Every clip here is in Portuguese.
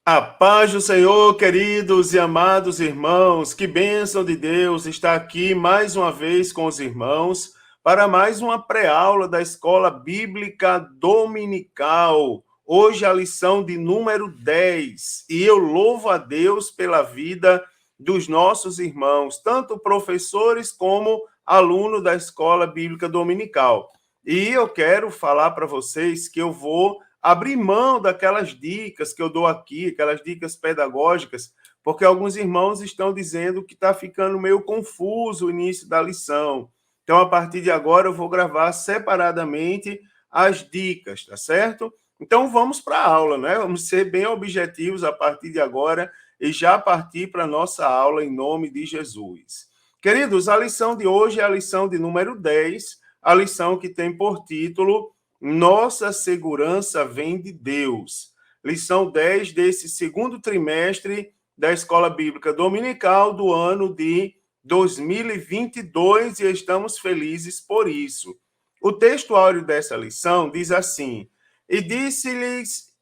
A paz do Senhor, queridos e amados irmãos, que bênção de Deus estar aqui mais uma vez com os irmãos para mais uma pré-aula da Escola Bíblica Dominical. Hoje a lição de número 10. E eu louvo a Deus pela vida dos nossos irmãos, tanto professores como alunos da Escola Bíblica Dominical. E eu quero falar para vocês que eu vou abrir mão daquelas dicas que eu dou aqui, aquelas dicas pedagógicas, porque alguns irmãos estão dizendo que está ficando meio confuso o início da lição. Então, a partir de agora, eu vou gravar separadamente as dicas, tá certo? Então, vamos para a aula, né? Vamos ser bem objetivos a partir de agora e já partir para a nossa aula em nome de Jesus. Queridos, a lição de hoje é a lição de número 10, a lição que tem por título Nossa segurança vem de Deus. Lição 10 desse segundo trimestre da Escola Bíblica Dominical do ano de 2022 e estamos felizes por isso. O texto áureo dessa lição diz assim: disse-lhes,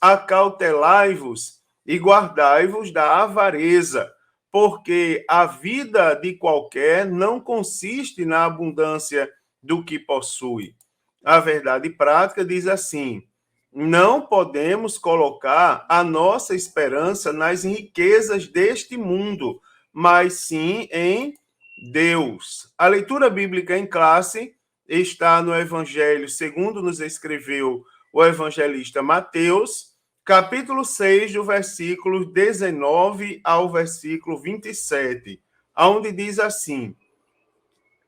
acautelai-vos e guardai-vos da avareza, porque a vida de qualquer não consiste na abundância do que possui. A verdade prática diz assim: não podemos colocar a nossa esperança nas riquezas deste mundo, mas sim em Deus. A leitura bíblica em classe está no Evangelho segundo nos escreveu o evangelista Mateus, capítulo 6, do versículo 19 ao versículo 27, onde diz assim: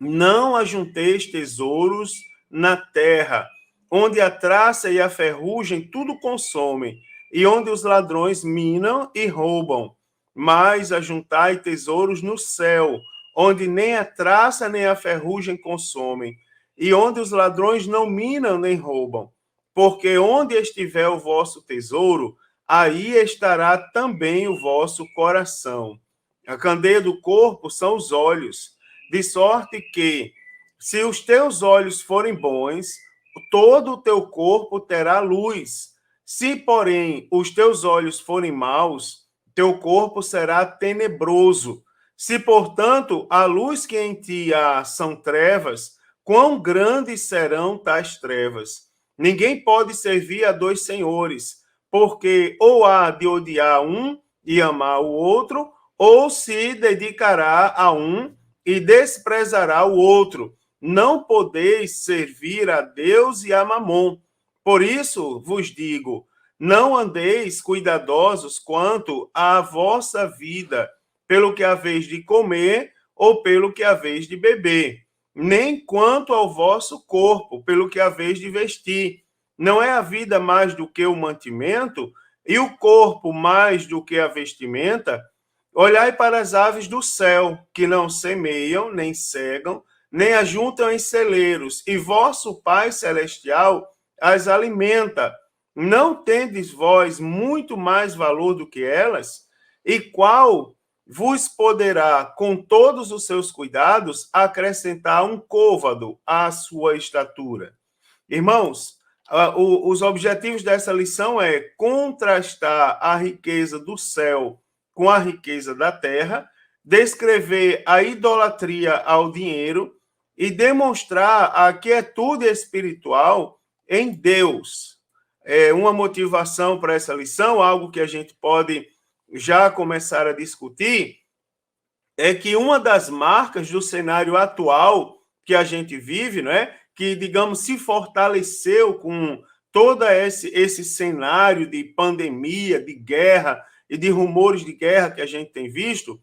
não ajunteis tesouros na terra, onde a traça e a ferrugem tudo consomem, e onde os ladrões minam e roubam. Mas ajuntai tesouros no céu, onde nem a traça nem a ferrugem consomem, e onde os ladrões não minam nem roubam. Porque onde estiver o vosso tesouro, aí estará também o vosso coração. A candeia do corpo são os olhos, de sorte que, se os teus olhos forem bons, todo o teu corpo terá luz. Se, porém, os teus olhos forem maus, teu corpo será tenebroso. Se, portanto, a luz que em ti há são trevas, quão grandes serão tais trevas? Ninguém pode servir a dois senhores, porque ou há de odiar um e amar o outro, ou se dedicará a um e desprezará o outro. Não podeis servir a Deus e a Mamon. Por isso vos digo, não andeis cuidadosos quanto à vossa vida, pelo que haveis de comer ou pelo que haveis de beber, nem quanto ao vosso corpo, pelo que haveis de vestir. Não é a vida mais do que o mantimento, e o corpo mais do que a vestimenta? Olhai para as aves do céu, que não semeiam, nem cegam, nem ajuntam em celeiros, e vosso Pai Celestial as alimenta. Não tendes vós muito mais valor do que elas? E qual vos poderá, com todos os seus cuidados, acrescentar um côvado à sua estatura? Irmãos, os objetivos dessa lição é contrastar a riqueza do céu com a riqueza da terra, descrever a idolatria ao dinheiro e demonstrar a quietude espiritual em Deus. É uma motivação para essa lição, algo que a gente pode já começar a discutir, é que uma das marcas do cenário atual que a gente vive, né, que, digamos, se fortaleceu com todo esse cenário de pandemia, de guerra e de rumores de guerra que a gente tem visto,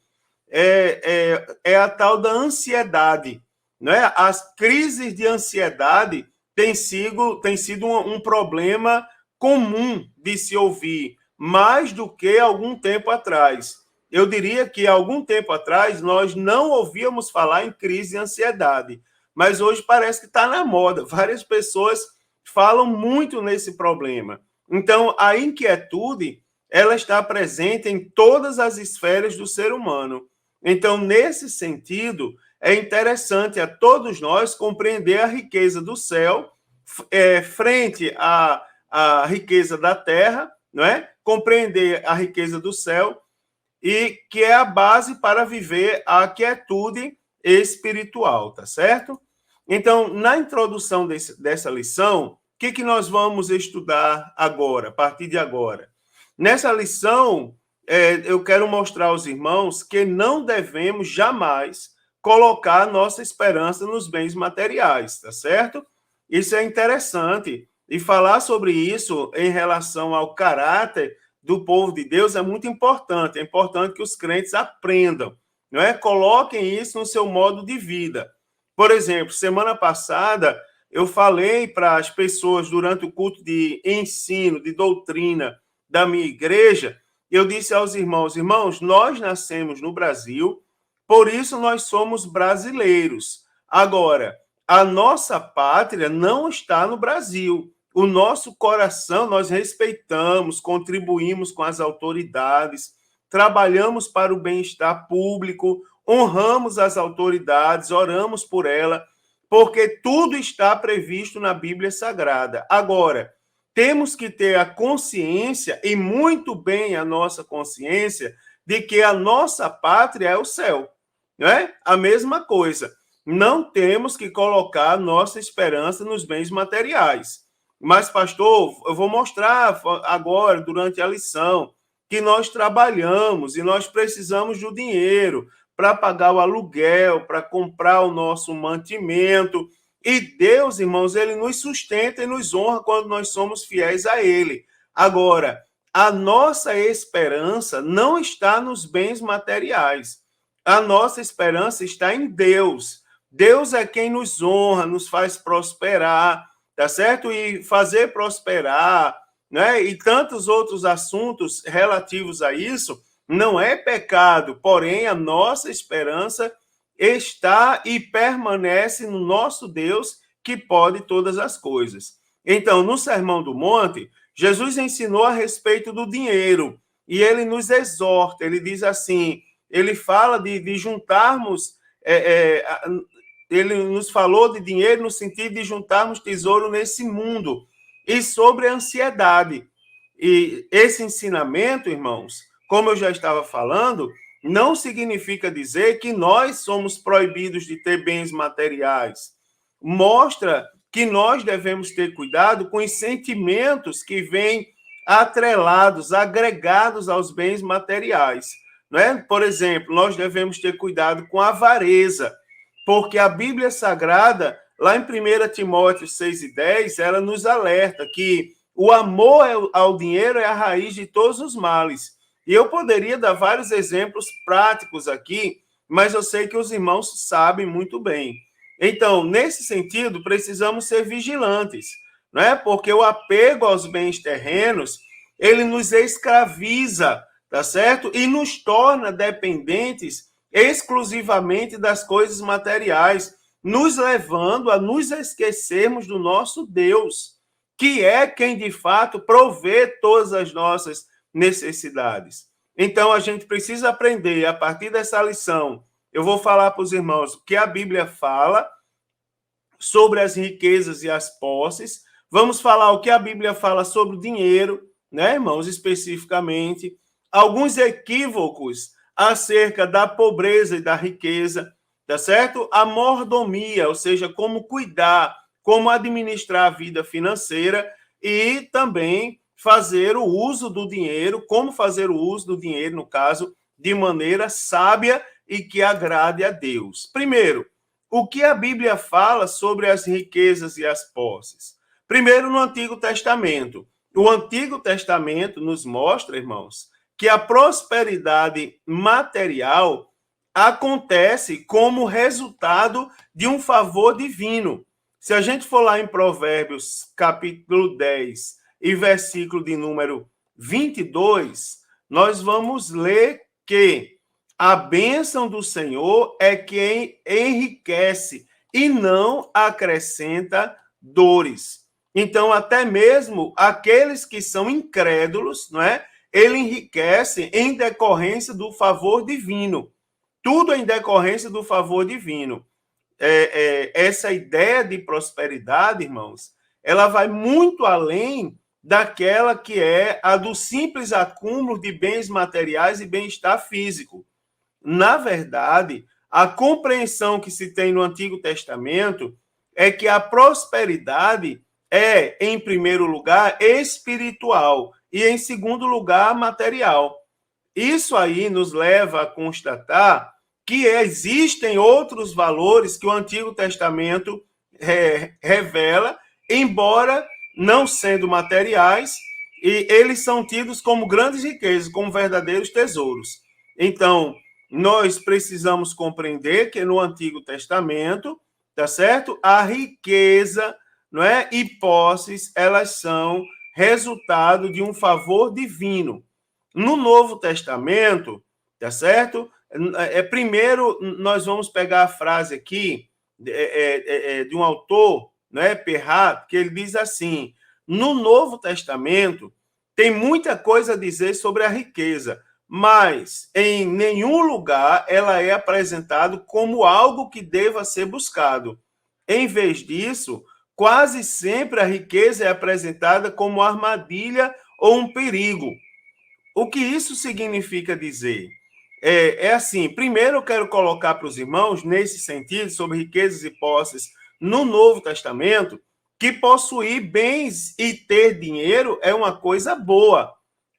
é a tal da ansiedade. Né? As crises de ansiedade têm sido um problema comum de se ouvir, mais do que algum tempo atrás. Eu diria que algum tempo atrás nós não ouvíamos falar em crise de ansiedade, mas hoje parece que está na moda. Várias pessoas falam muito nesse problema. Então, a inquietude ela está presente em todas as esferas do ser humano. Então, nesse sentido, é interessante a todos nós compreender a riqueza do céu frente à riqueza da terra não é? Compreender a riqueza do céu e que é a base para viver a quietude espiritual, tá certo? Então, na introdução dessa lição, o que nós vamos estudar agora, a partir de agora? Nessa lição, eu quero mostrar aos irmãos que não devemos jamais colocar nossa esperança nos bens materiais, tá certo? Isso é interessante. E falar sobre isso em relação ao caráter do povo de Deus é muito importante. É importante que os crentes aprendam, não é? Coloquem isso no seu modo de vida. Por exemplo, semana passada eu falei para as pessoas durante o culto de ensino, de doutrina da minha igreja, eu disse aos irmãos, nós nascemos no Brasil, por isso nós somos brasileiros. Agora, a nossa pátria não está no Brasil. O nosso coração nós respeitamos, contribuímos com as autoridades, trabalhamos para o bem-estar público, honramos as autoridades, oramos por ela, porque tudo está previsto na Bíblia Sagrada. Agora, temos que ter a consciência, e muito bem a nossa consciência, de que a nossa pátria é o céu. Não é? A mesma coisa. Não temos que colocar nossa esperança nos bens materiais. Mas, pastor, eu vou mostrar agora, durante a lição, que nós trabalhamos e nós precisamos do dinheiro para pagar o aluguel, para comprar o nosso mantimento. E Deus, irmãos, ele nos sustenta e nos honra quando nós somos fiéis a ele. Agora, a nossa esperança não está nos bens materiais. A nossa esperança está em Deus. Deus é quem nos honra, nos faz prosperar, tá certo? E fazer prosperar, né? E tantos outros assuntos relativos a isso, não é pecado, porém a nossa esperança está e permanece no nosso Deus que pode todas as coisas. Então, no Sermão do Monte, Jesus ensinou a respeito do dinheiro e ele nos exorta, ele diz assim, ele fala de juntarmos, ele nos falou de dinheiro no sentido de juntarmos tesouro nesse mundo e sobre a ansiedade. E esse ensinamento, irmãos, como eu já estava falando, não significa dizer que nós somos proibidos de ter bens materiais. Mostra que nós devemos ter cuidado com os sentimentos que vêm atrelados, agregados aos bens materiais. Não é? Por exemplo, nós devemos ter cuidado com a avareza, porque a Bíblia Sagrada, lá em 1 Timóteo 6:10, ela nos alerta que o amor ao dinheiro é a raiz de todos os males. E eu poderia dar vários exemplos práticos aqui, mas eu sei que os irmãos sabem muito bem. Então, nesse sentido, precisamos ser vigilantes, não é? Porque o apego aos bens terrenos, ele nos escraviza, tá certo? E nos torna dependentes exclusivamente das coisas materiais, nos levando a nos esquecermos do nosso Deus, que é quem de fato provê todas as nossas necessidades. Então, a gente precisa aprender, a partir dessa lição, eu vou falar para os irmãos o que a Bíblia fala sobre as riquezas e as posses, vamos falar o que a Bíblia fala sobre o dinheiro, né, irmãos, especificamente, alguns equívocos acerca da pobreza e da riqueza, tá certo? A mordomia, ou seja, como cuidar, como administrar a vida financeira e também fazer o uso do dinheiro, como fazer o uso do dinheiro, no caso, de maneira sábia e que agrade a Deus. Primeiro, o que a Bíblia fala sobre as riquezas e as posses? Primeiro, no Antigo Testamento. O Antigo Testamento nos mostra, irmãos, que a prosperidade material acontece como resultado de um favor divino. Se a gente for lá em Provérbios, capítulo 10, e versículo de número 22, nós vamos ler que a bênção do Senhor é quem enriquece e não acrescenta dores. Então, até mesmo aqueles que são incrédulos, não é? Ele enriquece em decorrência do favor divino. Tudo em decorrência do favor divino. Essa ideia de prosperidade, irmãos, ela vai muito além daquela que é a do simples acúmulo de bens materiais e bem-estar físico. Na verdade, a compreensão que se tem no Antigo Testamento é que a prosperidade é, em primeiro lugar, espiritual e, em segundo lugar, material. Isso aí nos leva a constatar que existem outros valores que o Antigo Testamento revela, embora não sendo materiais, e eles são tidos como grandes riquezas, como verdadeiros tesouros. Então, nós precisamos compreender que no Antigo Testamento, tá certo? A riqueza, não é? E posses, elas são resultado de um favor divino. No Novo Testamento, tá certo? Primeiro, nós vamos pegar a frase aqui de um autor, né, Perrat, que ele diz assim: no Novo Testamento tem muita coisa a dizer sobre a riqueza, mas em nenhum lugar ela é apresentada como algo que deva ser buscado. Em vez disso, quase sempre a riqueza é apresentada como armadilha ou um perigo. O que isso significa dizer? Assim, primeiro eu quero colocar para os irmãos, nesse sentido, sobre riquezas e posses no Novo Testamento, que possuir bens e ter dinheiro é uma coisa boa.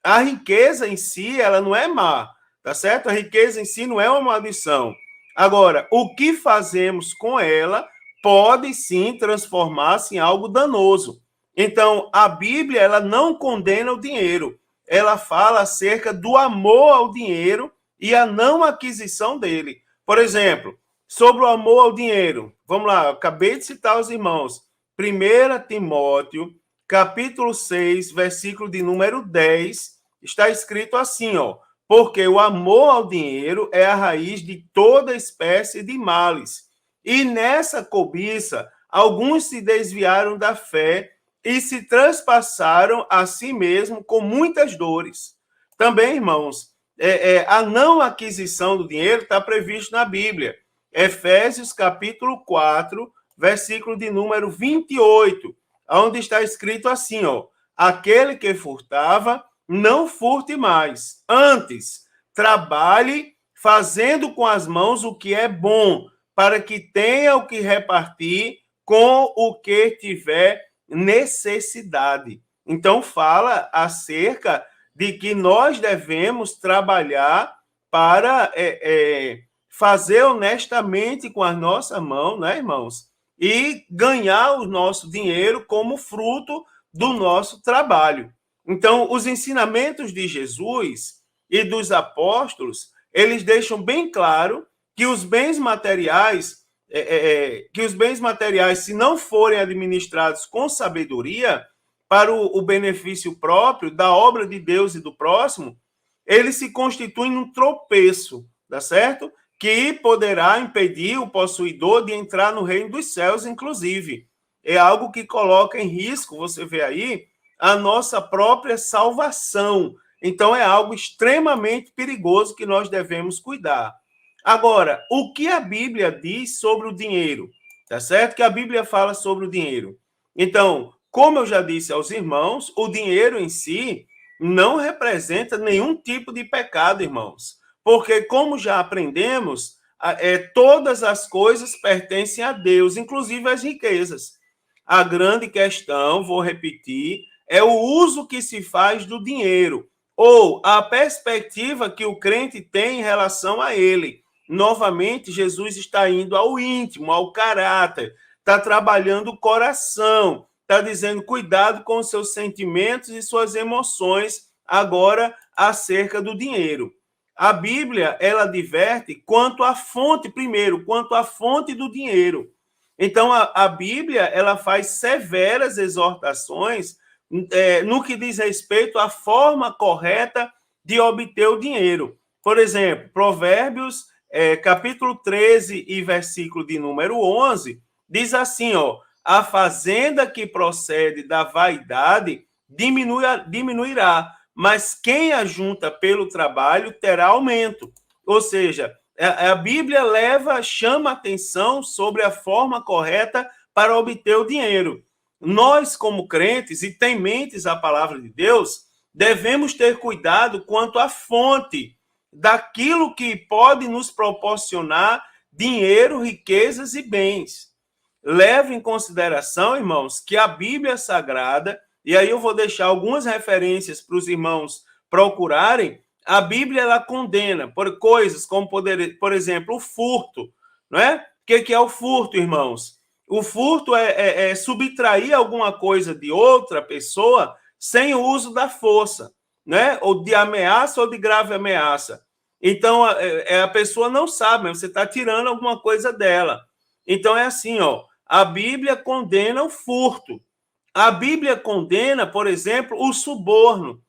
A riqueza em si, ela não é má, tá certo? A riqueza em si não é uma maldição. Agora, o que fazemos com ela pode sim transformar-se em algo danoso. Então, a Bíblia, ela não condena o dinheiro, ela fala acerca do amor ao dinheiro e a não aquisição dele. Por exemplo, sobre o amor ao dinheiro, vamos lá, eu acabei de citar os irmãos. 1 Timóteo, capítulo 6, versículo de número 10, está escrito assim, ó: porque o amor ao dinheiro é a raiz de toda espécie de males. E nessa cobiça, alguns se desviaram da fé e se transpassaram a si mesmo com muitas dores. Também, irmãos, a não aquisição do dinheiro está previsto na Bíblia. Efésios capítulo 4, versículo de número 28, onde está escrito assim, ó: aquele que furtava, não furte mais. Antes, trabalhe fazendo com as mãos o que é bom, para que tenha o que repartir com o que tiver necessidade. Então, fala acerca de que nós devemos trabalhar para fazer honestamente com a nossa mão, né, irmãos? E ganhar o nosso dinheiro como fruto do nosso trabalho. Então, os ensinamentos de Jesus e dos apóstolos, eles deixam bem claro que os bens materiais se não forem administrados com sabedoria para o benefício próprio da obra de Deus e do próximo, eles se constituem um tropeço, tá certo? Que poderá impedir o possuidor de entrar no reino dos céus, inclusive. É algo que coloca em risco, você vê aí, a nossa própria salvação. Então, é algo extremamente perigoso que nós devemos cuidar. Agora, o que a Bíblia diz sobre o dinheiro? Tá certo? Que a Bíblia fala sobre o dinheiro. Então, como eu já disse aos irmãos, o dinheiro em si não representa nenhum tipo de pecado, irmãos. Porque, como já aprendemos, todas as coisas pertencem a Deus, inclusive as riquezas. A grande questão, vou repetir, é o uso que se faz do dinheiro, ou a perspectiva que o crente tem em relação a ele. Novamente, Jesus está indo ao íntimo, ao caráter, está trabalhando o coração, está dizendo cuidado com os seus sentimentos e suas emoções agora acerca do dinheiro. A Bíblia, ela adverte quanto à fonte, primeiro, quanto à fonte do dinheiro. Então, a Bíblia, ela faz severas exortações no que diz respeito à forma correta de obter o dinheiro. Por exemplo, Provérbios capítulo 13 e versículo de número 11, diz assim, ó: a fazenda que procede da vaidade diminuirá, mas quem ajunta pelo trabalho terá aumento. Ou seja, a Bíblia chama atenção sobre a forma correta para obter o dinheiro. nós, como crentes e tementes à palavra de Deus, devemos ter cuidado quanto à fonte daquilo que pode nos proporcionar dinheiro, riquezas e bens. Leve em consideração, irmãos, que a Bíblia Sagrada, e aí eu vou deixar algumas referências para os irmãos procurarem, a Bíblia ela condena por coisas como, por exemplo, o furto, não é? O que é o furto, irmãos? O furto é subtrair alguma coisa de outra pessoa sem o uso da força, né? Ou de ameaça ou de grave ameaça. Então, a pessoa não sabe, mas você está tirando alguma coisa dela. Então, é assim, ó, a Bíblia condena o furto. A Bíblia condena, por exemplo, o suborno.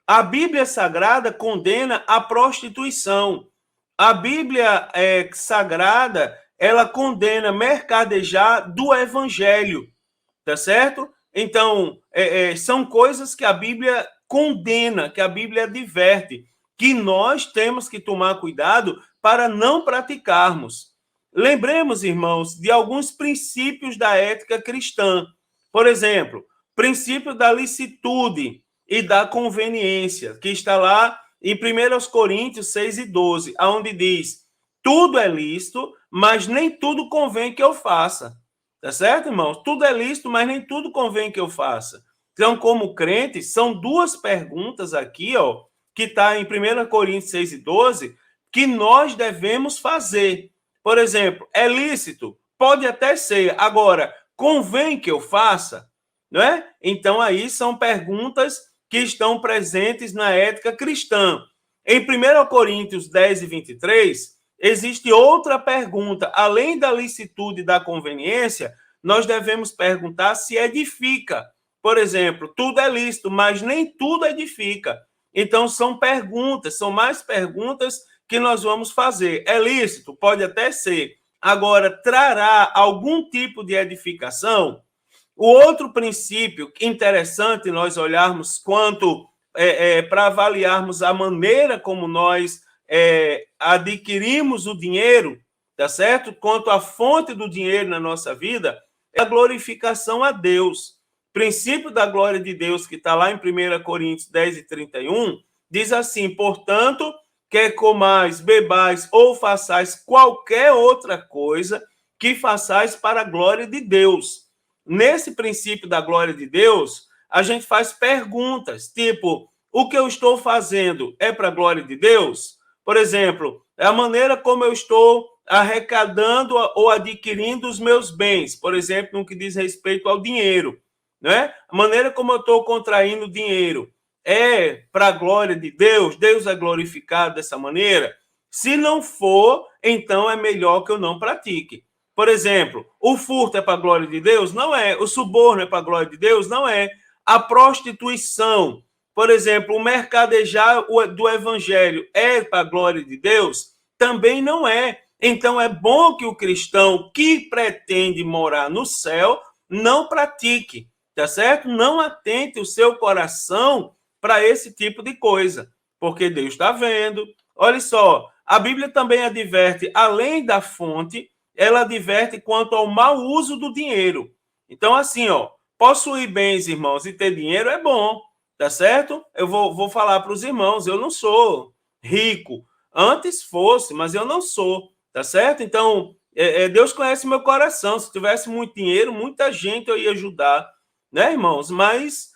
A Bíblia Sagrada condena a prostituição. A Bíblia Sagrada, ela condena mercadejar do evangelho, tá certo? Então, são coisas que a Bíblia condena, que a Bíblia adverte, que nós temos que tomar cuidado para não praticarmos. Lembremos, irmãos, de alguns princípios da ética cristã. Por exemplo, princípio da licitude e da conveniência, que está lá em 1 Coríntios 6 e 12, onde diz: tudo é lícito, mas nem tudo convém que eu faça. Tá certo, irmãos? Tudo é lícito, mas nem tudo convém que eu faça. Então, como crentes, são duas perguntas aqui, ó, que está em 1 Coríntios 6 e 12, que nós devemos fazer. Por exemplo, é lícito? Pode até ser. Agora, convém que eu faça? Não é? Então, aí são perguntas que estão presentes na ética cristã. Em 1 Coríntios 10 e 23, existe outra pergunta. Além da licitude e da conveniência, nós devemos perguntar se edifica. Por exemplo, tudo é lícito, mas nem tudo edifica. Então, são perguntas, são mais perguntas que nós vamos fazer. É lícito? Pode até ser. Agora, trará algum tipo de edificação? O outro princípio interessante nós olharmos quanto para avaliarmos a maneira como nós adquirimos o dinheiro, tá certo? Quanto à fonte do dinheiro na nossa vida, é a glorificação a Deus. O princípio da glória de Deus, que está lá em 1 Coríntios 10 e 31, diz assim: portanto, quer comais, bebais ou façais qualquer outra coisa, que façais para a glória de Deus. Nesse princípio da glória de Deus, a gente faz perguntas, tipo, o que eu estou fazendo é para a glória de Deus? Por exemplo, é a maneira como eu estou arrecadando ou adquirindo os meus bens, por exemplo, no que diz respeito ao dinheiro, né? A maneira como eu estou contraindo dinheiro é para a glória de Deus? Deus é glorificado dessa maneira? Se não for, então é melhor que eu não pratique. Por exemplo, o furto é para a glória de Deus? Não é. O suborno é para a glória de Deus? Não é. A prostituição, por exemplo, o mercadejar do evangelho é para a glória de Deus? Também não é. Então é bom que o cristão que pretende morar no céu não pratique, tá certo? Não atente o seu coração para esse tipo de coisa, porque Deus está vendo. Olha só, a Bíblia também adverte, além da fonte, ela adverte quanto ao mau uso do dinheiro. Então, assim, ó, possuir bens, irmãos, e ter dinheiro é bom, tá certo? Eu vou falar para os irmãos, eu não sou rico. Antes fosse, mas eu não sou, tá certo? Então, Deus conhece meu coração. Se tivesse muito dinheiro, muita gente eu ia ajudar, né, irmãos? Mas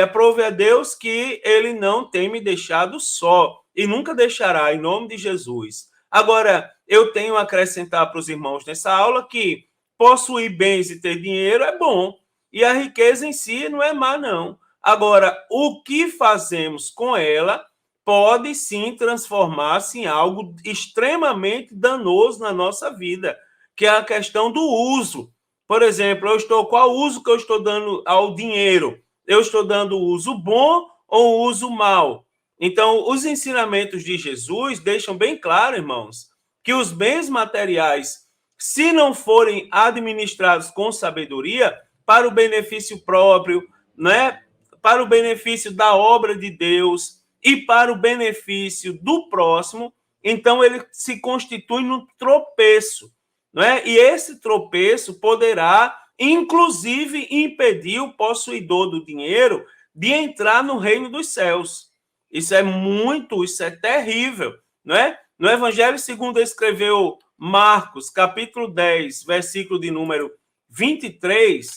aprove a Deus que ele não tem me deixado só e nunca deixará, em nome de Jesus. Agora, eu tenho a acrescentar para os irmãos nessa aula que possuir bens e ter dinheiro é bom, e a riqueza em si não é má, não. Agora, o que fazemos com ela pode sim transformar-se em algo extremamente danoso na nossa vida, que é a questão do uso. Por exemplo, qual o uso que eu estou dando ao dinheiro? Eu estou dando o uso bom ou o uso mau? Então, os ensinamentos de Jesus deixam bem claro, irmãos, que os bens materiais, se não forem administrados com sabedoria, para o benefício próprio, né, para o benefício da obra de Deus e para o benefício do próximo, então ele se constitui num tropeço, não é? E esse tropeço poderá inclusive impediu o possuidor do dinheiro de entrar no reino dos céus. Isso é terrível, não é? No Evangelho segundo escreveu Marcos, capítulo 10, versículo de número 23,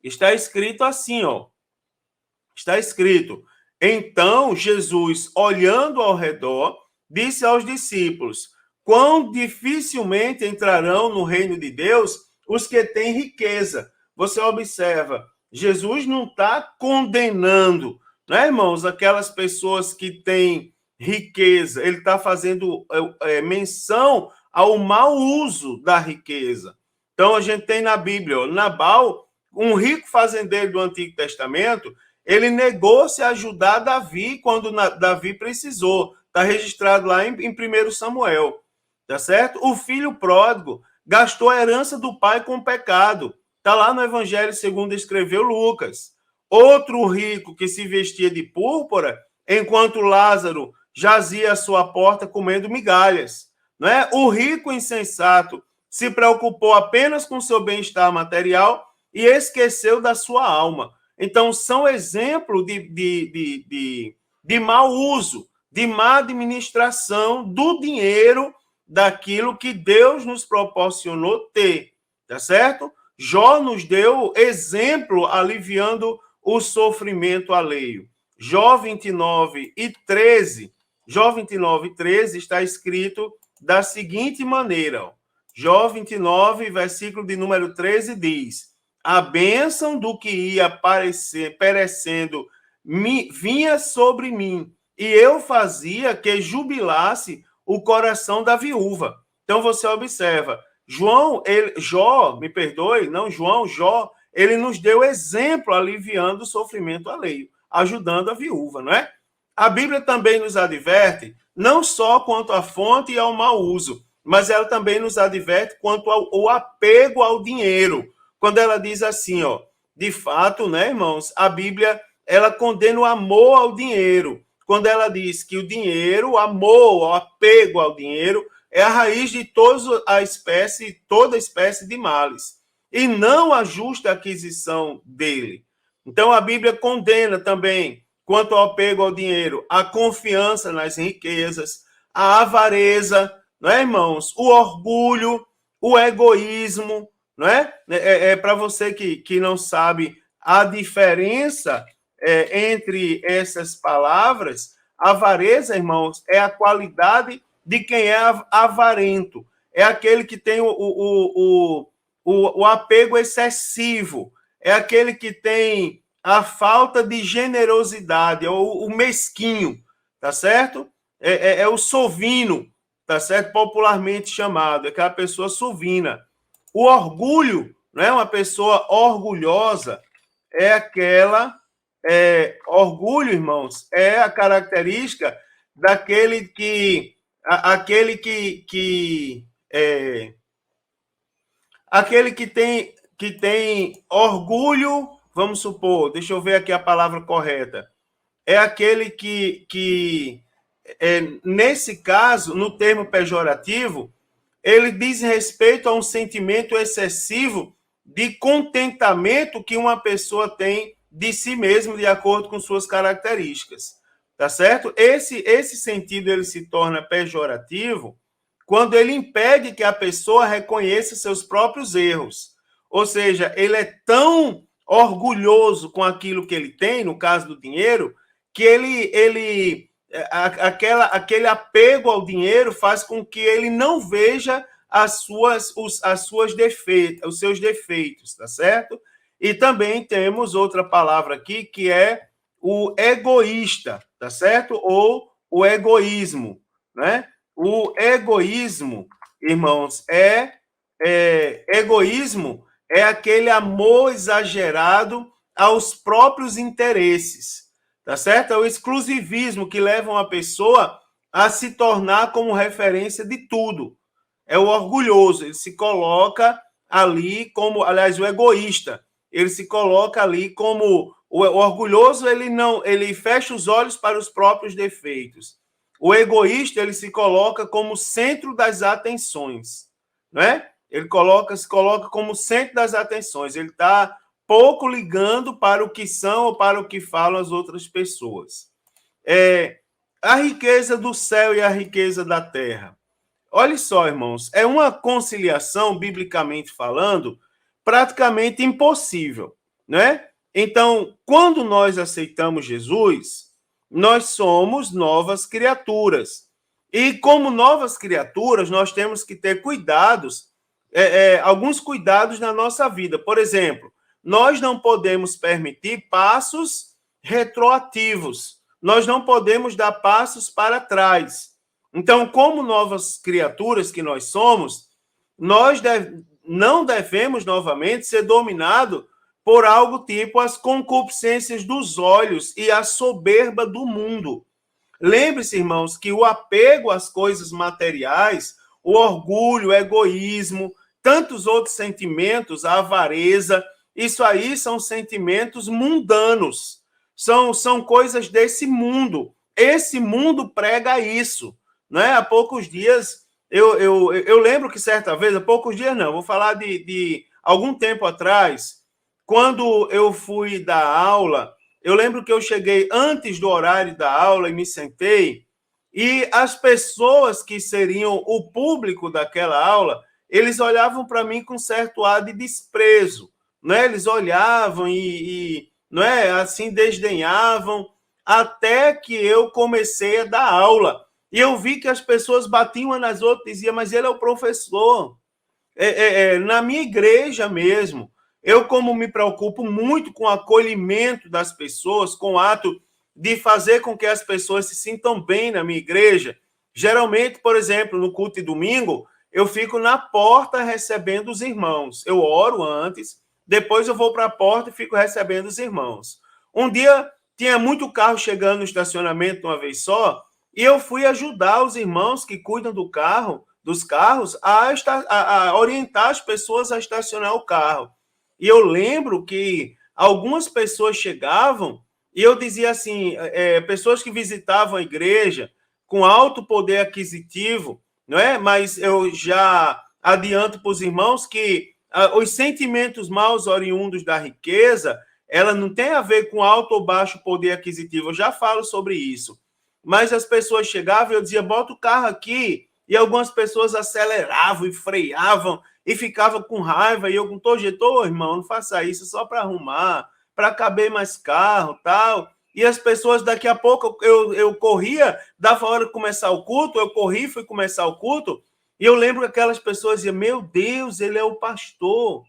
está escrito assim, ó. Está escrito: então Jesus, olhando ao redor, disse aos discípulos: quão dificilmente entrarão no reino de Deus os que têm riqueza. Você observa, Jesus não está condenando, né, irmãos, aquelas pessoas que têm riqueza. Ele está fazendo menção ao mau uso da riqueza. Então, a gente tem na Bíblia, ó, Nabal, um rico fazendeiro do Antigo Testamento, ele negou se ajudar Davi quando Davi precisou. Está registrado lá em 1 Samuel. Tá certo? O filho pródigo gastou a herança do pai com pecado. Está lá no Evangelho segundo escreveu Lucas. Outro rico que se vestia de púrpura, enquanto Lázaro jazia à sua porta comendo migalhas. Não é? O rico insensato se preocupou apenas com seu bem-estar material e esqueceu da sua alma. Então, são exemplos de mau uso, de má administração do dinheiro, daquilo que Deus nos proporcionou ter, tá certo? Jó nos deu exemplo aliviando o sofrimento alheio. Jó 29 e 13, Jó 29 e 13 está escrito da seguinte maneira, ó. Jó 29, versículo de número 13 diz: a bênção do que ia perecendo vinha sobre mim, e eu fazia que jubilasse o coração da viúva. Então você observa, Jó, ele nos deu exemplo aliviando o sofrimento alheio, ajudando a viúva, não é? A Bíblia também nos adverte, não só quanto à fonte e ao mau uso, mas ela também nos adverte quanto ao apego ao dinheiro. Quando ela diz assim, ó, de fato, né, irmãos, a Bíblia, ela condena o amor ao dinheiro. Quando ela diz que o dinheiro, o amor, o apego ao dinheiro, é a raiz de toda espécie de males, e não a justa aquisição dele. Então, a Bíblia condena também, quanto ao apego ao dinheiro, a confiança nas riquezas, a avareza, não é, irmãos? O orgulho, o egoísmo, não é? Para você que não sabe a diferença entre essas palavras, avareza, irmãos, é a qualidade de quem é avarento. É aquele que tem o apego excessivo, é aquele que tem a falta de generosidade, é o mesquinho, tá certo? É o sovino, tá certo? Popularmente chamado, é aquela pessoa sovina. O orgulho, não é? Uma pessoa orgulhosa é aquela. Orgulho, irmãos, é a característica daquele que. Aquele que tem orgulho, vamos supor, deixa eu ver aqui a palavra correta. É aquele que nesse caso, no termo pejorativo, ele diz respeito a um sentimento excessivo de contentamento que uma pessoa tem de si mesmo, de acordo com suas características. Tá certo? Esse sentido ele se torna pejorativo quando ele impede que a pessoa reconheça seus próprios erros. Ou seja, ele é tão orgulhoso com aquilo que ele tem, no caso do dinheiro, que aquele apego ao dinheiro faz com que ele não veja os seus defeitos, tá certo? E também temos outra palavra aqui, que é o egoísta, tá certo? Ou o egoísmo, né? O egoísmo, irmãos, egoísmo é aquele amor exagerado aos próprios interesses, tá certo? É o exclusivismo que leva uma pessoa a se tornar como referência de tudo. É o orgulhoso, ele se coloca ali como, aliás, o egoísta, ele se coloca ali como o orgulhoso, ele fecha os olhos para os próprios defeitos. O egoísta, ele se coloca como centro das atenções, não é? Ele se coloca como centro das atenções. Ele está pouco ligando para o que são ou para o que falam as outras pessoas. A riqueza do céu e a riqueza da terra. Olha só, irmãos, é uma conciliação, biblicamente falando, praticamente impossível, né? Então, quando nós aceitamos Jesus, nós somos novas criaturas. E como novas criaturas, nós temos que ter cuidados, alguns cuidados na nossa vida. Por exemplo, nós não podemos permitir passos retroativos. Nós não podemos dar passos para trás. Então, como novas criaturas que nós somos, nós não devemos novamente ser dominados por algo tipo as concupiscências dos olhos e a soberba do mundo. Lembre-se, irmãos, que o apego às coisas materiais, o orgulho, o egoísmo, tantos outros sentimentos, a avareza, isso aí são sentimentos mundanos, são coisas desse mundo. Esse mundo prega isso. Né? Há poucos dias, eu lembro que certa vez, há poucos dias não, vou falar de algum tempo atrás, quando eu fui dar aula, eu lembro que eu cheguei antes do horário da aula e me sentei, e as pessoas que seriam o público daquela aula, eles olhavam para mim com certo ar de desprezo, né? Eles olhavam não é, assim desdenhavam, até que eu comecei a dar aula. E eu vi que as pessoas batiam umas nas outras e diziam, mas ele é o professor. Na minha igreja mesmo, eu como me preocupo muito com o acolhimento das pessoas, com o ato de fazer com que as pessoas se sintam bem na minha igreja. Geralmente, por exemplo, no culto de domingo, eu fico na porta recebendo os irmãos. Eu oro antes, depois eu vou para a porta e fico recebendo os irmãos. Um dia, tinha muito carro chegando no estacionamento de uma vez só, e eu fui ajudar os irmãos que cuidam dos carros, a orientar as pessoas a estacionar o carro. E eu lembro que algumas pessoas chegavam e eu dizia assim, pessoas que visitavam a igreja com alto poder aquisitivo, não é? Mas eu já adianto para os irmãos que os sentimentos maus oriundos da riqueza, ela não tem a ver com alto ou baixo poder aquisitivo. Eu já falo sobre isso. Mas as pessoas chegavam e eu dizia, bota o carro aqui. E algumas pessoas aceleravam e freavam e ficavam com raiva. E eu com todo jeito, irmão, não faça isso só para arrumar, para caber mais carro, tal. E as pessoas, daqui a pouco, eu corria, dava hora de começar o culto, eu corri, fui começar o culto, e eu lembro que aquelas pessoas diziam, meu Deus, ele é o pastor.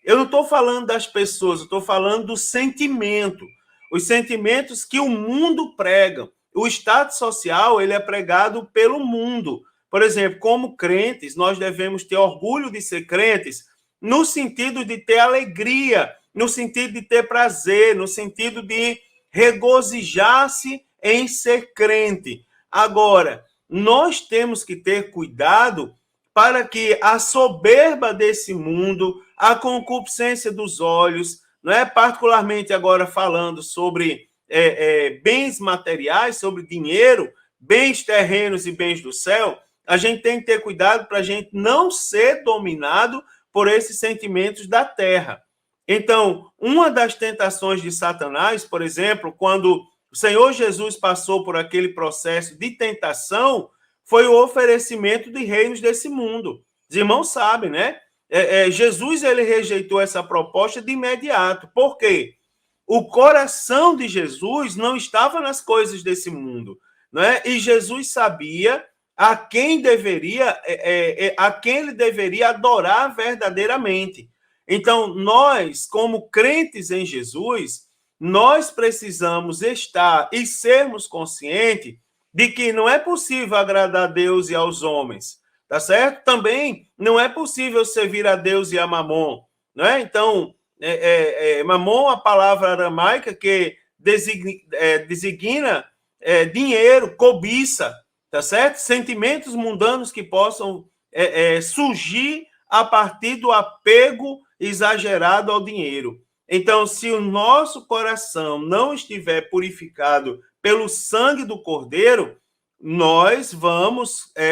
Eu não estou falando das pessoas, eu estou falando do sentimento. Os sentimentos que o mundo prega. O status social, ele é pregado pelo mundo. Por exemplo, como crentes, nós devemos ter orgulho de ser crentes, no sentido de ter alegria, no sentido de ter prazer, no sentido de regozijar-se em ser crente. Agora, nós temos que ter cuidado para que a soberba desse mundo, a concupiscência dos olhos, não é particularmente agora falando sobre bens materiais, sobre dinheiro, bens terrenos e bens do céu, a gente tem que ter cuidado para a gente não ser dominado por esses sentimentos da terra. Então, uma das tentações de Satanás, por exemplo, quando o Senhor Jesus passou por aquele processo de tentação, foi o oferecimento de reinos desse mundo. Os irmãos sabem, né? Jesus ele rejeitou essa proposta de imediato. Por quê? O coração de Jesus não estava nas coisas desse mundo, né? E Jesus sabia a quem ele deveria adorar verdadeiramente. Então, nós, como crentes em Jesus, nós precisamos estar e sermos conscientes de que não é possível agradar a Deus e aos homens, tá certo? Também não é possível servir a Deus e a Mamon, né? Então, Mamon, a palavra aramaica que designa dinheiro, cobiça, tá certo? Sentimentos mundanos que possam surgir a partir do apego exagerado ao dinheiro. Então, se o nosso coração não estiver purificado pelo sangue do Cordeiro, nós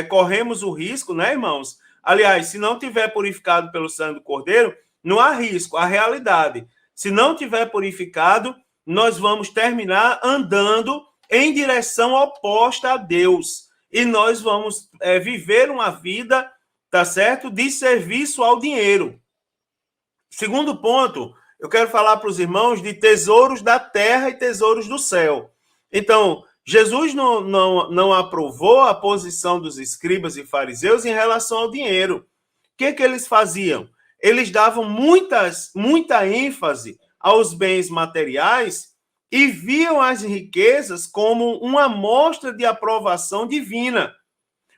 corremos o risco, né, irmãos, Aliás, se não tiver purificado pelo sangue do Cordeiro, não há risco, há realidade. Se não tiver purificado, nós vamos terminar andando em direção oposta a Deus. E nós vamos viver uma vida, tá certo? De serviço ao dinheiro. Segundo ponto, eu quero falar para os irmãos de tesouros da terra e tesouros do céu. Então, Jesus não aprovou a posição dos escribas e fariseus em relação ao dinheiro. O que eles faziam? Eles davam muita ênfase aos bens materiais e viam as riquezas como uma amostra de aprovação divina.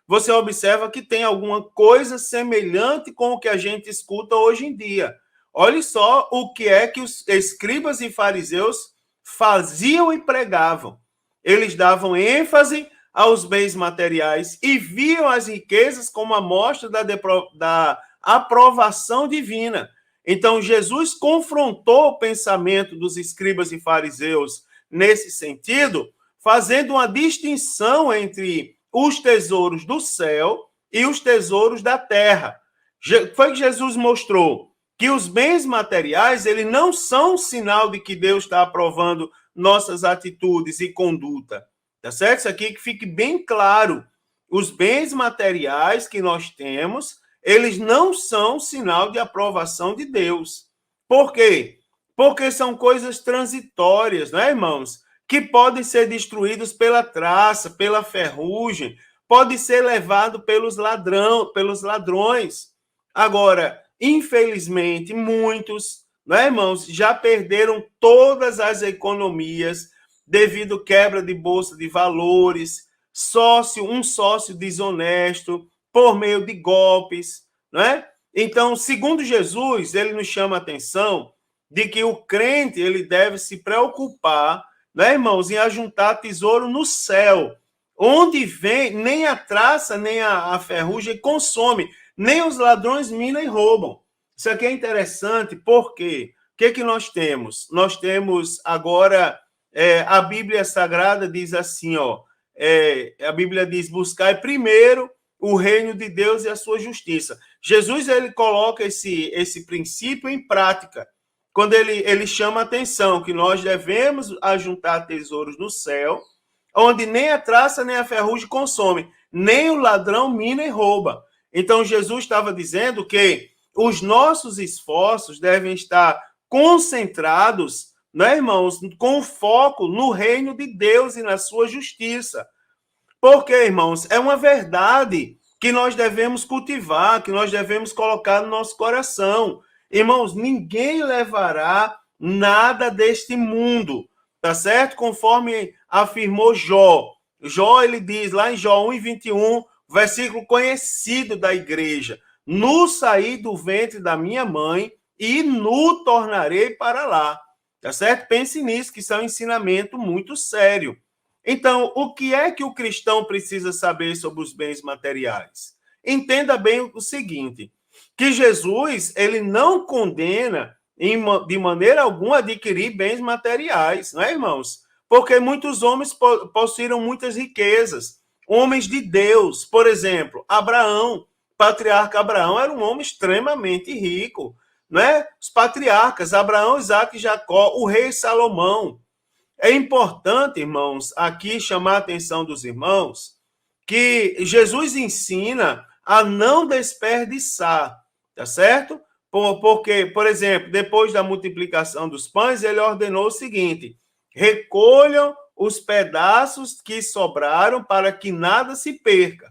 Você observa que tem alguma coisa semelhante com o que a gente escuta hoje em dia. Olhe só o que é que os escribas e fariseus faziam e pregavam. Eles davam ênfase aos bens materiais e viam as riquezas como amostra da aprovação divina. Então, Jesus confrontou o pensamento dos escribas e fariseus nesse sentido, fazendo uma distinção entre os tesouros do céu e os tesouros da terra. Foi que Jesus mostrou que os bens materiais, eles não são um sinal de que Deus está aprovando nossas atitudes e conduta, tá certo? Isso aqui que fique bem claro. Os bens materiais que nós temos, eles não são sinal de aprovação de Deus. Por quê? Porque são coisas transitórias, né, irmãos? Que podem ser destruídos pela traça, pela ferrugem, pode ser levado pelos ladrões. Agora, infelizmente, muitos, né, irmãos, já perderam todas as economias devido à quebra de bolsa de valores, um sócio desonesto, por meio de golpes, né? Então, segundo Jesus, ele nos chama a atenção de que o crente ele deve se preocupar, né, irmãos, em ajuntar tesouro no céu, onde vem nem a traça, nem a ferrugem consome, nem os ladrões minam e roubam. Isso aqui é interessante, porque o que nós temos? Nós temos agora, a Bíblia Sagrada diz assim, a Bíblia diz, buscai primeiro o reino de Deus e a sua justiça. Jesus, ele coloca esse princípio em prática, quando ele chama a atenção que nós devemos ajuntar tesouros no céu, onde nem a traça nem a ferrugem consome, nem o ladrão mina e rouba. Então, Jesus estava dizendo que os nossos esforços devem estar concentrados, né, irmãos, com foco no reino de Deus e na sua justiça. Porque, irmãos, é uma verdade que nós devemos cultivar, que nós devemos colocar no nosso coração. Irmãos, ninguém levará nada deste mundo, tá certo? Conforme afirmou Jó. Jó, ele diz lá em Jó 1:21, versículo conhecido da igreja: nu saí do ventre da minha mãe e nu tornarei para lá. Tá certo? Pense nisso, que isso é um ensinamento muito sério. Então, o que é que o cristão precisa saber sobre os bens materiais? Entenda bem o seguinte, que Jesus, ele não condena de maneira alguma adquirir bens materiais, não é, irmãos? Porque muitos homens possuíram muitas riquezas, homens de Deus, por exemplo, Abraão, patriarca Abraão era um homem extremamente rico, não é? Os patriarcas, Abraão, Isaque e Jacó, o rei Salomão. É importante, irmãos, aqui chamar a atenção dos irmãos que Jesus ensina a não desperdiçar, tá certo? Porque, por exemplo, depois da multiplicação dos pães, ele ordenou o seguinte: recolham os pedaços que sobraram para que nada se perca.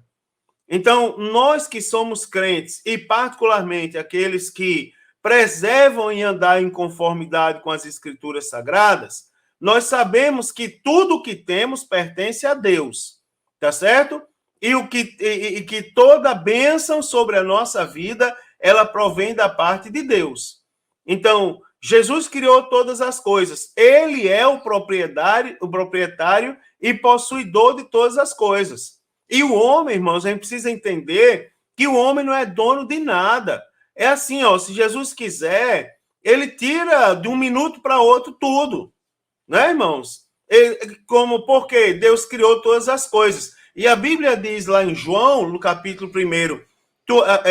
Então, nós que somos crentes, e particularmente aqueles que preservam em andar em conformidade com as Escrituras Sagradas, nós sabemos que tudo o que temos pertence a Deus, tá certo? E que toda bênção sobre a nossa vida, ela provém da parte de Deus. Então, Jesus criou todas as coisas. Ele é o proprietário e possuidor de todas as coisas. E o homem, irmãos, a gente precisa entender que o homem não é dono de nada. É assim, se Jesus quiser, ele tira de um minuto para outro tudo. Né, irmãos? Porque Deus criou todas as coisas. E a Bíblia diz lá em João, no capítulo 1,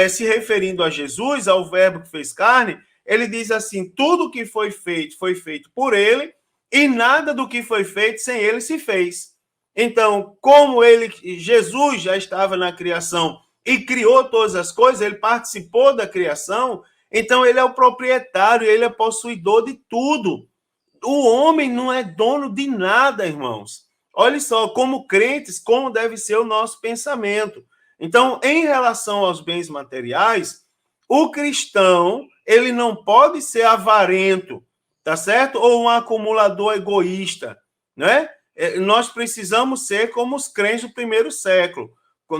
Se referindo a Jesus, ao verbo que fez carne, ele diz assim: tudo que foi feito por ele, e nada do que foi feito sem ele se fez. Então, como Jesus já estava na criação e criou todas as coisas, ele participou da criação, então ele é o proprietário, ele é possuidor de tudo. O homem não é dono de nada, irmãos. Olha só, como crentes, como deve ser o nosso pensamento. Então, em relação aos bens materiais, o cristão, ele não pode ser avarento, tá certo? Ou um acumulador egoísta, né? Nós precisamos ser como os crentes do primeiro século,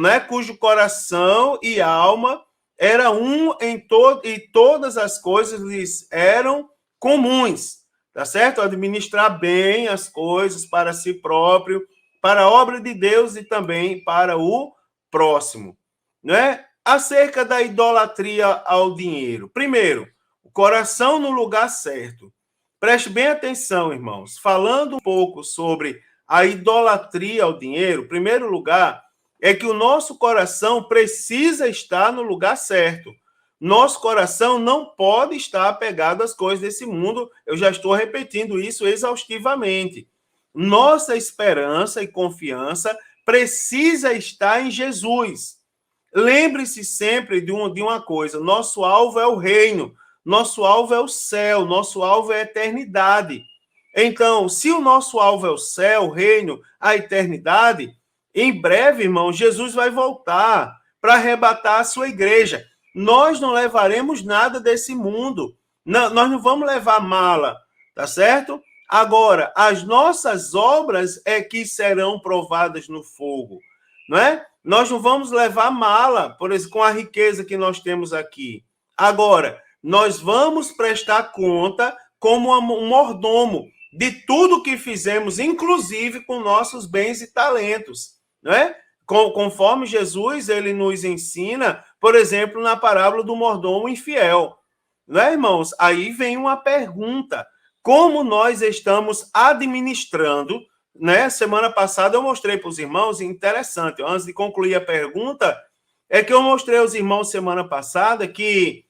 né? Cujo coração e alma era um e todas as coisas lhes eram comuns, tá certo? Administrar bem as coisas para si próprio, para a obra de Deus e também para o próximo, né? Acerca da idolatria ao dinheiro. Primeiro, o coração no lugar certo. Preste bem atenção, irmãos. Falando um pouco sobre a idolatria ao dinheiro, em primeiro lugar, é que o nosso coração precisa estar no lugar certo. Nosso coração não pode estar apegado às coisas desse mundo. Eu já estou repetindo isso exaustivamente. Nossa esperança e confiança precisa estar em Jesus. Lembre-se sempre de uma coisa: nosso alvo é o reino, nosso alvo é o céu, nosso alvo é a eternidade. Então, se o nosso alvo é o céu, o reino, a eternidade, em breve, irmão, Jesus vai voltar para arrebatar a sua igreja. Nós não levaremos nada desse mundo. Não, nós não vamos levar mala, tá certo? Agora, as nossas obras é que serão provadas no fogo, não é? Nós não vamos levar mala, por exemplo, com a riqueza que nós temos aqui. Agora, nós vamos prestar conta como um mordomo de tudo que fizemos, inclusive com nossos bens e talentos, não é? Conforme Jesus, ele nos ensina, por exemplo, na parábola do mordomo infiel. Não é, irmãos? Aí vem uma pergunta: como nós estamos administrando, né? Semana passada eu mostrei para os irmãos, interessante, antes de concluir a pergunta, é que eu mostrei aos irmãos semana passada que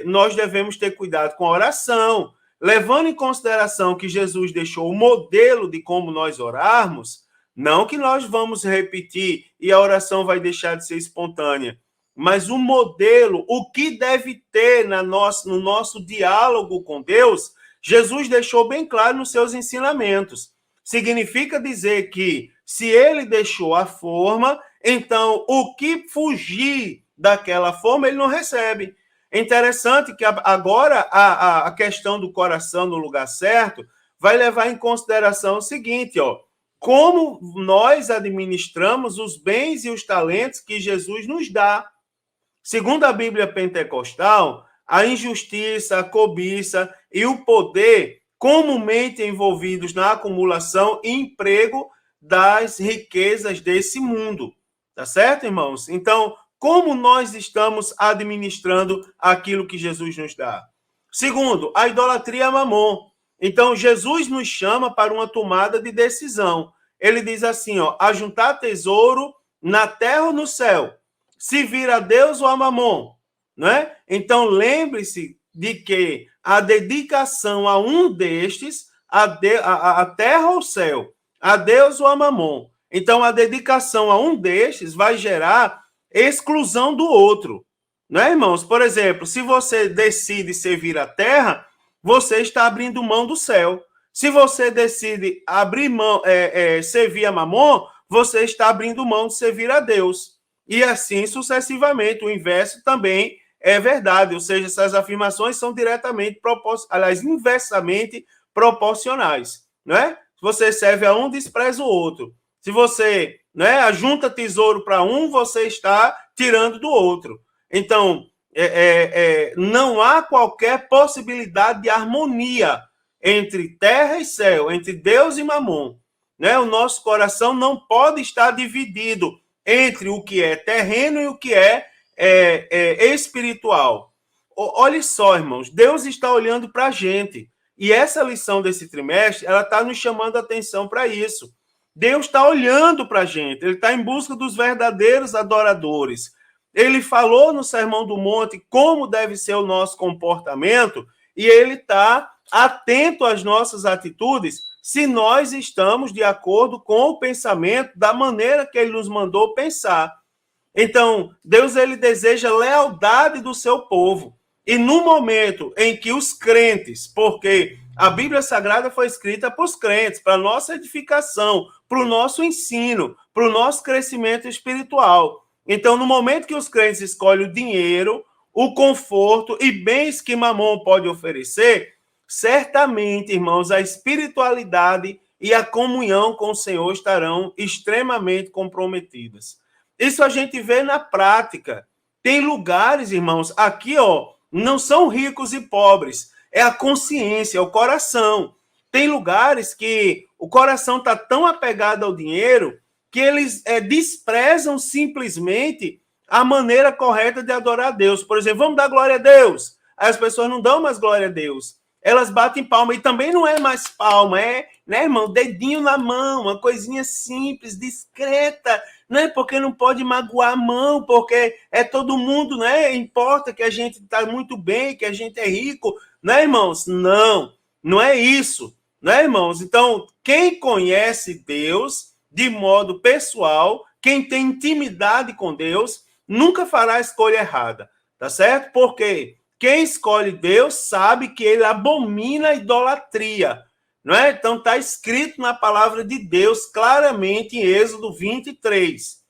nós devemos ter cuidado com a oração, levando em consideração que Jesus deixou o modelo de como nós orarmos, não que nós vamos repetir e a oração vai deixar de ser espontânea, mas o modelo, o que deve ter no nosso diálogo com Deus, Jesus deixou bem claro nos seus ensinamentos. Significa dizer que se ele deixou a forma, então o que fugir daquela forma ele não recebe. É interessante que agora a questão do coração no lugar certo vai levar em consideração o seguinte, ó: como nós administramos os bens e os talentos que Jesus nos dá. Segundo a Bíblia pentecostal, a injustiça, a cobiça e o poder comumente envolvidos na acumulação e emprego das riquezas desse mundo. Tá certo, irmãos? Então, como nós estamos administrando aquilo que Jesus nos dá? Segundo, a idolatria a Mamon. Então, Jesus nos chama para uma tomada de decisão. Ele diz assim, ó: ajuntar tesouro na terra ou no céu, se vir a Deus ou a Mamon, né? Então, lembre-se de que a dedicação a um destes, a terra ou o céu, a Deus ou a Mamon. Então, a dedicação a um destes vai gerar exclusão do outro, né, irmãos? Por exemplo, se você decide servir a terra, você está abrindo mão do céu. Se você decide abrir mão, servir a Mamon, você está abrindo mão de servir a Deus. E assim sucessivamente. O inverso também é verdade, ou seja, essas afirmações são diretamente, inversamente proporcionais, não é? Se você serve a um, despreza o outro. Se você, né, ajunta tesouro para um, você está tirando do outro. Então, não há qualquer possibilidade de harmonia entre terra e céu, entre Deus e Mamon, né? O nosso coração não pode estar dividido entre o que é terreno e o que é espiritual. Olhe só, irmãos, Deus está olhando para a gente. E essa lição desse trimestre, ela está nos chamando a atenção para isso. Deus está olhando para a gente. Ele está em busca dos verdadeiros adoradores. Ele falou no Sermão do Monte como deve ser o nosso comportamento e ele está atento às nossas atitudes se nós estamos de acordo com o pensamento da maneira que ele nos mandou pensar. Então, Deus ele deseja lealdade do seu povo. E no momento em que os crentes, porque a Bíblia Sagrada foi escrita para os crentes, para a nossa edificação, para o nosso ensino, para o nosso crescimento espiritual. Então, no momento que os crentes escolhem o dinheiro, o conforto e bens que Mamon pode oferecer, certamente, irmãos, a espiritualidade e a comunhão com o Senhor estarão extremamente comprometidas. Isso a gente vê na prática. Tem lugares, irmãos, aqui, não são ricos e pobres, é a consciência, é o coração. Tem lugares que o coração está tão apegado ao dinheiro que eles desprezam simplesmente a maneira correta de adorar a Deus. Por exemplo, vamos dar glória a Deus. Aí as pessoas não dão mais glória a Deus. Elas batem palma. E também não é mais palma, né, irmão? Dedinho na mão, uma coisinha simples, discreta, né? Porque não pode magoar a mão, porque é todo mundo, né? Importa que a gente está muito bem, que a gente é rico, né, irmãos? Não, não é isso, né, irmãos? Então, quem conhece Deus de modo pessoal, quem tem intimidade com Deus, nunca fará a escolha errada, tá certo? Porque quem escolhe Deus sabe que ele abomina a idolatria, não é? Então está escrito na palavra de Deus claramente em Êxodo 23,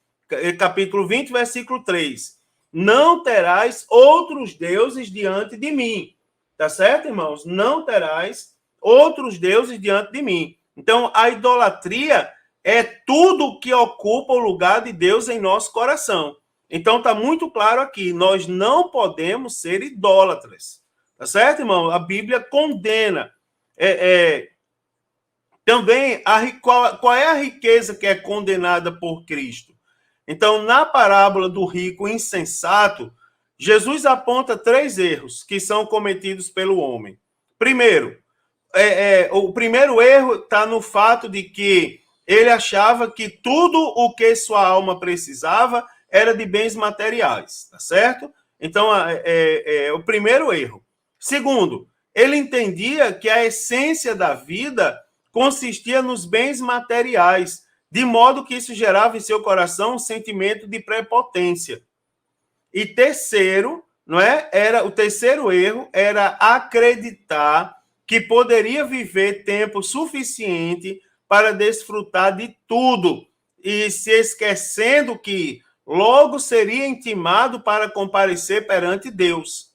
capítulo 20, versículo 3. Não terás outros deuses diante de mim. Tá certo, irmãos? Não terás outros deuses diante de mim. Então, a idolatria é tudo que ocupa o lugar de Deus em nosso coração. Então, está muito claro aqui, nós não podemos ser idólatras. Tá certo, irmão? A Bíblia condena. Também, qual é a riqueza que é condenada por Cristo? Então, na parábola do rico insensato, Jesus aponta 3 erros que são cometidos pelo homem. Primeiro, o primeiro erro está no fato de que ele achava que tudo o que sua alma precisava era de bens materiais, tá certo? Então, o primeiro erro. Segundo, ele entendia que a essência da vida consistia nos bens materiais, de modo que isso gerava em seu coração um sentimento de prepotência. E terceiro, o terceiro erro era acreditar que poderia viver tempo suficiente para desfrutar de tudo, e se esquecendo que logo seria intimado para comparecer perante Deus.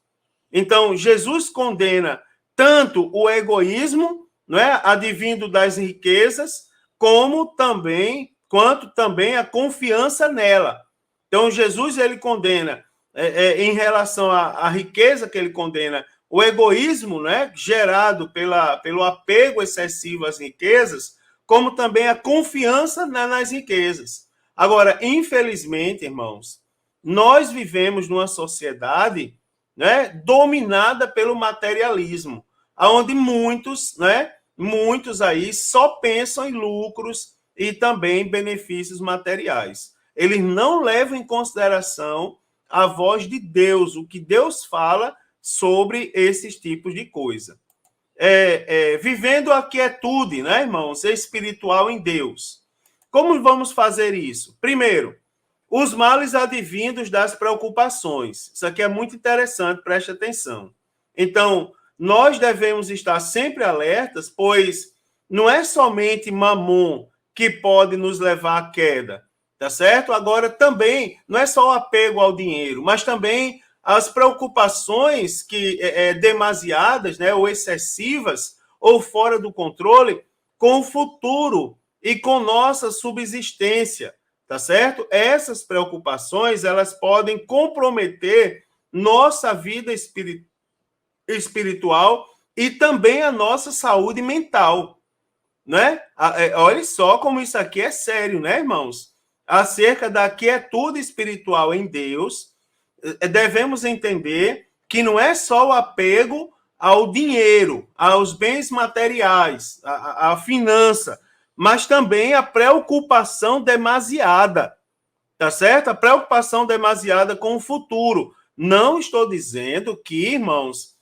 Então, Jesus condena tanto o egoísmo, advindo das riquezas, quanto também a confiança nela. Então, Jesus ele condena, em relação à riqueza que ele condena, o egoísmo, gerado pelo apego excessivo às riquezas, como também a confiança nas riquezas. Agora, infelizmente, irmãos, nós vivemos numa sociedade dominada pelo materialismo, onde muitos aí só pensam em lucros e também benefícios materiais. Eles não levam em consideração a voz de Deus, o que Deus fala sobre esses tipos de coisa. Vivendo a quietude, irmãos, espiritual em Deus. Como vamos fazer isso? Primeiro, os males advindos das preocupações. Isso aqui é muito interessante, preste atenção. Então, nós devemos estar sempre alertas, pois não é somente Mamon que pode nos levar à queda, tá certo? Agora, também, não é só o apego ao dinheiro, mas também as preocupações demasiadas, ou excessivas, ou fora do controle, com o futuro e com nossa subsistência, tá certo? Essas preocupações, elas podem comprometer nossa vida espiritual e também a nossa saúde mental, Olha só como isso aqui é sério, irmãos? Acerca da quietude espiritual em Deus, devemos entender que não é só o apego ao dinheiro, aos bens materiais, à finança, mas também a preocupação demasiada, Tá certo? A preocupação demasiada com o futuro. Não estou dizendo que, irmãos,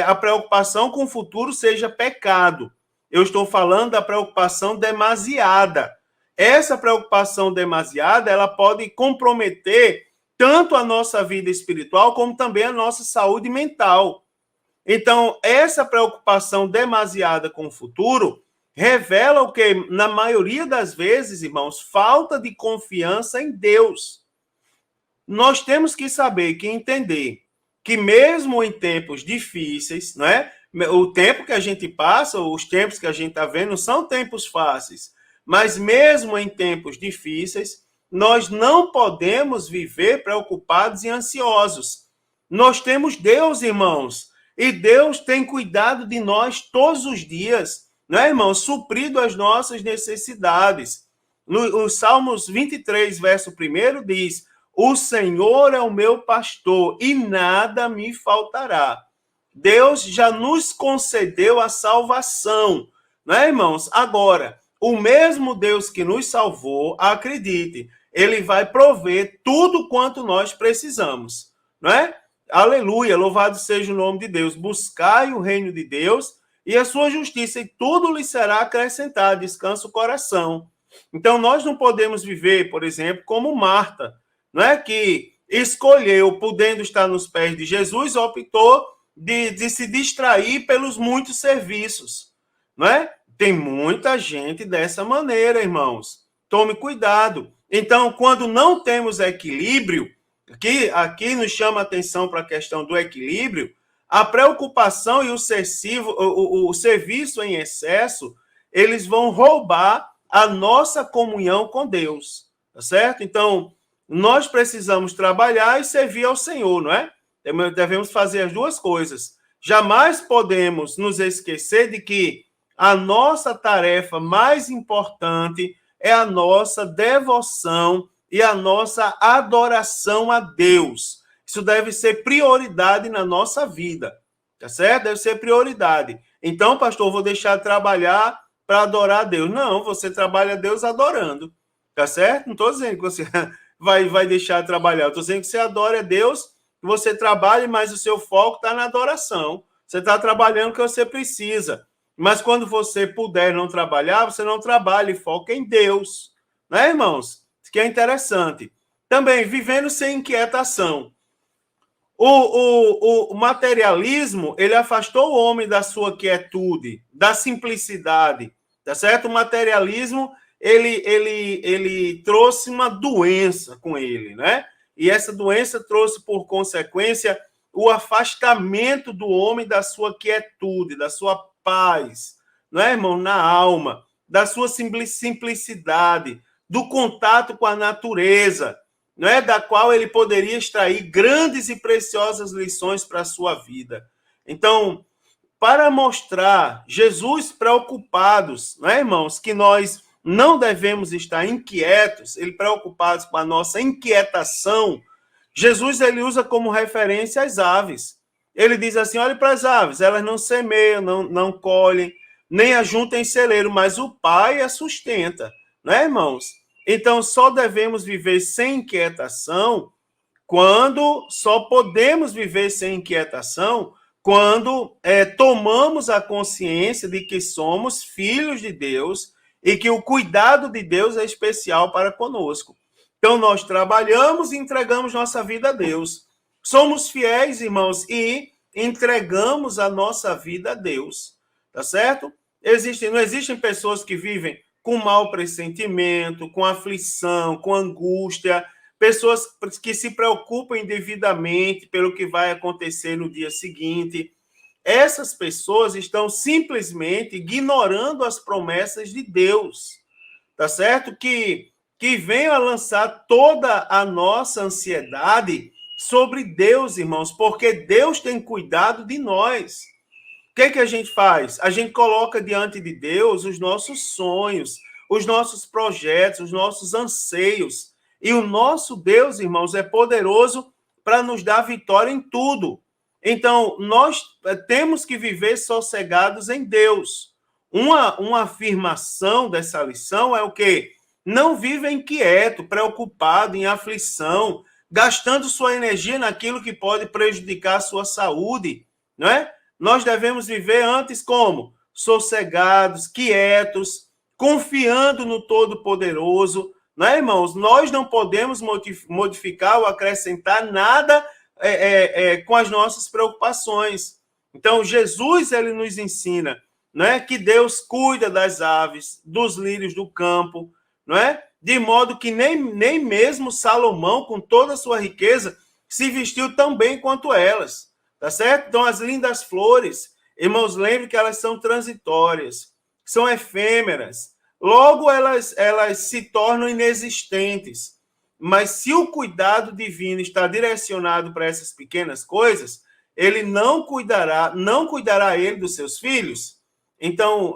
a preocupação com o futuro seja pecado. Eu estou falando da preocupação demasiada. Essa preocupação demasiada, ela pode comprometer tanto a nossa vida espiritual como também a nossa saúde mental. Então, essa preocupação demasiada com o futuro revela o que, na maioria das vezes, irmãos, falta de confiança em Deus. Nós temos que saber, que entender que mesmo em tempos difíceis, não é? O tempo que a gente passa, os tempos que a gente está vendo, não são tempos fáceis, mas mesmo em tempos difíceis, nós não podemos viver preocupados e ansiosos. Nós temos Deus, irmãos, e Deus tem cuidado de nós todos os dias, né, irmão? Suprido as nossas necessidades. No Salmos 23, verso 1, diz: o Senhor é o meu pastor e nada me faltará. Deus já nos concedeu a salvação, né, irmãos? Agora, o mesmo Deus que nos salvou, acredite, ele vai prover tudo quanto nós precisamos, não é? Aleluia, louvado seja o nome de Deus. Buscai o reino de Deus e a sua justiça, e tudo lhe será acrescentado. Descansa o coração. Então, nós não podemos viver, por exemplo, como Marta, não é? Que escolheu, podendo estar nos pés de Jesus, optou de se distrair pelos muitos serviços, não é? Tem muita gente dessa maneira, irmãos. Tome cuidado. Então, quando não temos equilíbrio, aqui nos chama a atenção para a questão do equilíbrio, a preocupação e o serviço em excesso, eles vão roubar a nossa comunhão com Deus, tá certo? Então, nós precisamos trabalhar e servir ao Senhor, não é? Devemos fazer as duas coisas. Jamais podemos nos esquecer de que a nossa tarefa mais importante é a nossa devoção e a nossa adoração a Deus. Isso deve ser prioridade na nossa vida, tá certo? Deve ser prioridade. Então, pastor, vou deixar de trabalhar para adorar a Deus. Não, você trabalha a Deus adorando, tá certo? Não estou dizendo que você vai deixar de trabalhar. Eu estou dizendo que você adora a Deus, que você trabalhe, mas o seu foco está na adoração. Você está trabalhando o que você precisa. Mas quando você puder não trabalhar, você não trabalha e foca em Deus. Né, irmãos? Isso que é interessante. Também, vivendo sem inquietação. O materialismo, ele afastou o homem da sua quietude, da simplicidade, tá certo? O materialismo, ele trouxe uma doença com ele, né? E essa doença trouxe, por consequência, o afastamento do homem da sua quietude, da sua paz, não é, irmão? Na alma, da sua simplicidade, do contato com a natureza, não é? Da qual ele poderia extrair grandes e preciosas lições para a sua vida. Então, para mostrar Jesus preocupados, não é, irmãos, que nós não devemos estar inquietos, ele preocupados com a nossa inquietação, Jesus ele usa como referência as aves. Ele diz assim: olhe para as aves, elas não semeiam, não colhem, nem ajuntem em celeiro, mas o Pai as sustenta, não é, irmãos? Então, só devemos viver sem inquietação só podemos viver sem inquietação quando tomamos a consciência de que somos filhos de Deus e que o cuidado de Deus é especial para conosco. Então, nós trabalhamos e entregamos nossa vida a Deus. Somos fiéis, irmãos, e entregamos a nossa vida a Deus. Tá certo? Não existem pessoas que vivem com mau pressentimento, com aflição, com angústia, pessoas que se preocupam indevidamente pelo que vai acontecer no dia seguinte. Essas pessoas estão simplesmente ignorando as promessas de Deus, tá certo? Que venham a lançar toda a nossa ansiedade sobre Deus, irmãos, porque Deus tem cuidado de nós. O que a gente faz? A gente coloca diante de Deus os nossos sonhos, os nossos projetos, os nossos anseios. E o nosso Deus, irmãos, é poderoso para nos dar vitória em tudo. Então, nós temos que viver sossegados em Deus. Uma afirmação dessa lição é o quê? não viva inquieto, preocupado, em aflição, gastando sua energia naquilo que pode prejudicar a sua saúde, não é? Nós devemos viver antes como? Sossegados, quietos, confiando no Todo-Poderoso, não é, irmãos? Nós não podemos modificar ou acrescentar nada com as nossas preocupações. Então, Jesus, ele nos ensina, não é, que Deus cuida das aves, dos lírios do campo, não é? De modo que nem mesmo Salomão, com toda a sua riqueza, se vestiu tão bem quanto elas, tá certo? Então, as lindas flores, irmãos, lembrem que elas são transitórias, são efêmeras, logo elas se tornam inexistentes. Mas se o cuidado divino está direcionado para essas pequenas coisas, ele não cuidará ele dos seus filhos. Então,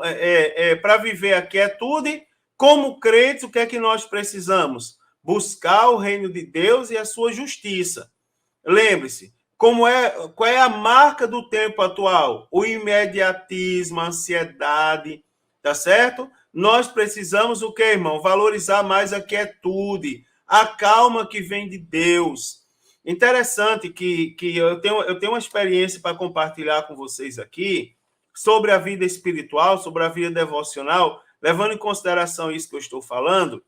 para viver a quietude, como crentes, o que é que nós precisamos? Buscar o reino de Deus e a sua justiça. Lembre-se, qual é a marca do tempo atual? O imediatismo, a ansiedade, tá certo? Nós precisamos o que, irmão? Valorizar mais a quietude, a calma que vem de Deus. Interessante que eu tenho uma experiência para compartilhar com vocês aqui sobre a vida espiritual, sobre a vida devocional, levando em consideração isso que eu estou falando,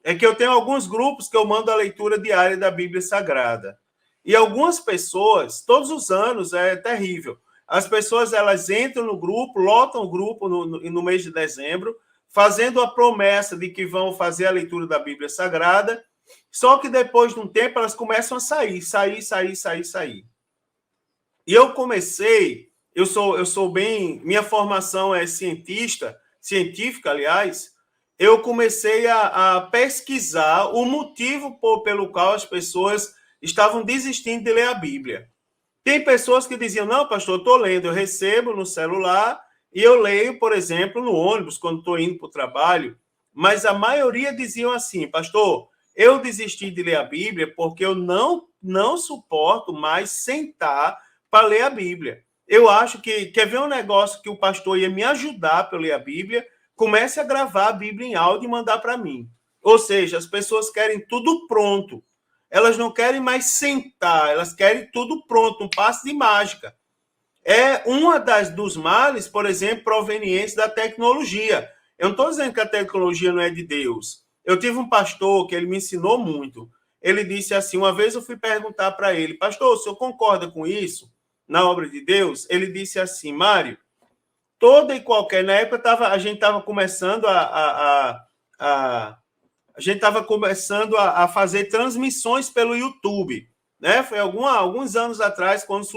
é que eu tenho alguns grupos que eu mando a leitura diária da Bíblia Sagrada. E algumas pessoas, todos os anos, é terrível. As pessoas, elas entram no grupo, lotam o grupo no mês de dezembro, fazendo a promessa de que vão fazer a leitura da Bíblia Sagrada, só que depois de um tempo elas começam a sair. E eu comecei, eu sou bem, minha formação é científica, aliás, eu comecei a pesquisar o motivo pelo qual as pessoas estavam desistindo de ler a Bíblia. Tem pessoas que diziam, não, pastor, eu estou lendo, eu recebo no celular e eu leio, por exemplo, no ônibus, quando estou indo para o trabalho, mas a maioria diziam assim, pastor, eu desisti de ler a Bíblia porque eu não suporto mais sentar para ler a Bíblia. Eu acho que, quer ver um negócio que o pastor ia me ajudar para eu ler a Bíblia, comece a gravar a Bíblia em áudio e mandar para mim. Ou seja, as pessoas querem tudo pronto. Elas não querem mais sentar, elas querem tudo pronto, um passe de mágica. É uma dos males, por exemplo, provenientes da tecnologia. Eu não estou dizendo que a tecnologia não é de Deus. Eu tive um pastor que ele me ensinou muito. Ele disse assim, uma vez eu fui perguntar para ele, pastor, o senhor concorda com isso na obra de Deus? Ele disse assim, Mário, toda e qualquer, na época a gente estava começando a fazer transmissões pelo YouTube, né? Foi alguns anos atrás, quando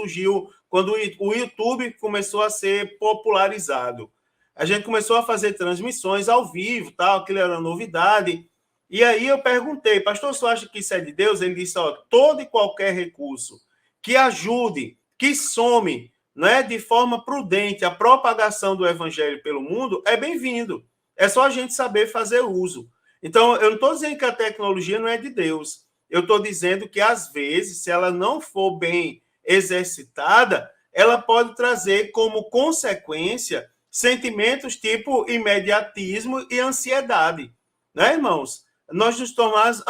o YouTube começou a ser popularizado. A gente começou a fazer transmissões ao vivo, tal, aquilo era novidade. E aí eu perguntei, pastor, você acha que isso é de Deus? Ele disse, ó, todo e qualquer recurso que ajude, que some, né, de forma prudente a propagação do evangelho pelo mundo, é bem-vindo. É só a gente saber fazer uso. Então, eu não estou dizendo que a tecnologia não é de Deus. Eu estou dizendo que, às vezes, se ela não for bem exercitada, ela pode trazer como consequência sentimentos tipo imediatismo e ansiedade. Né, irmãos? Nós nos tornamos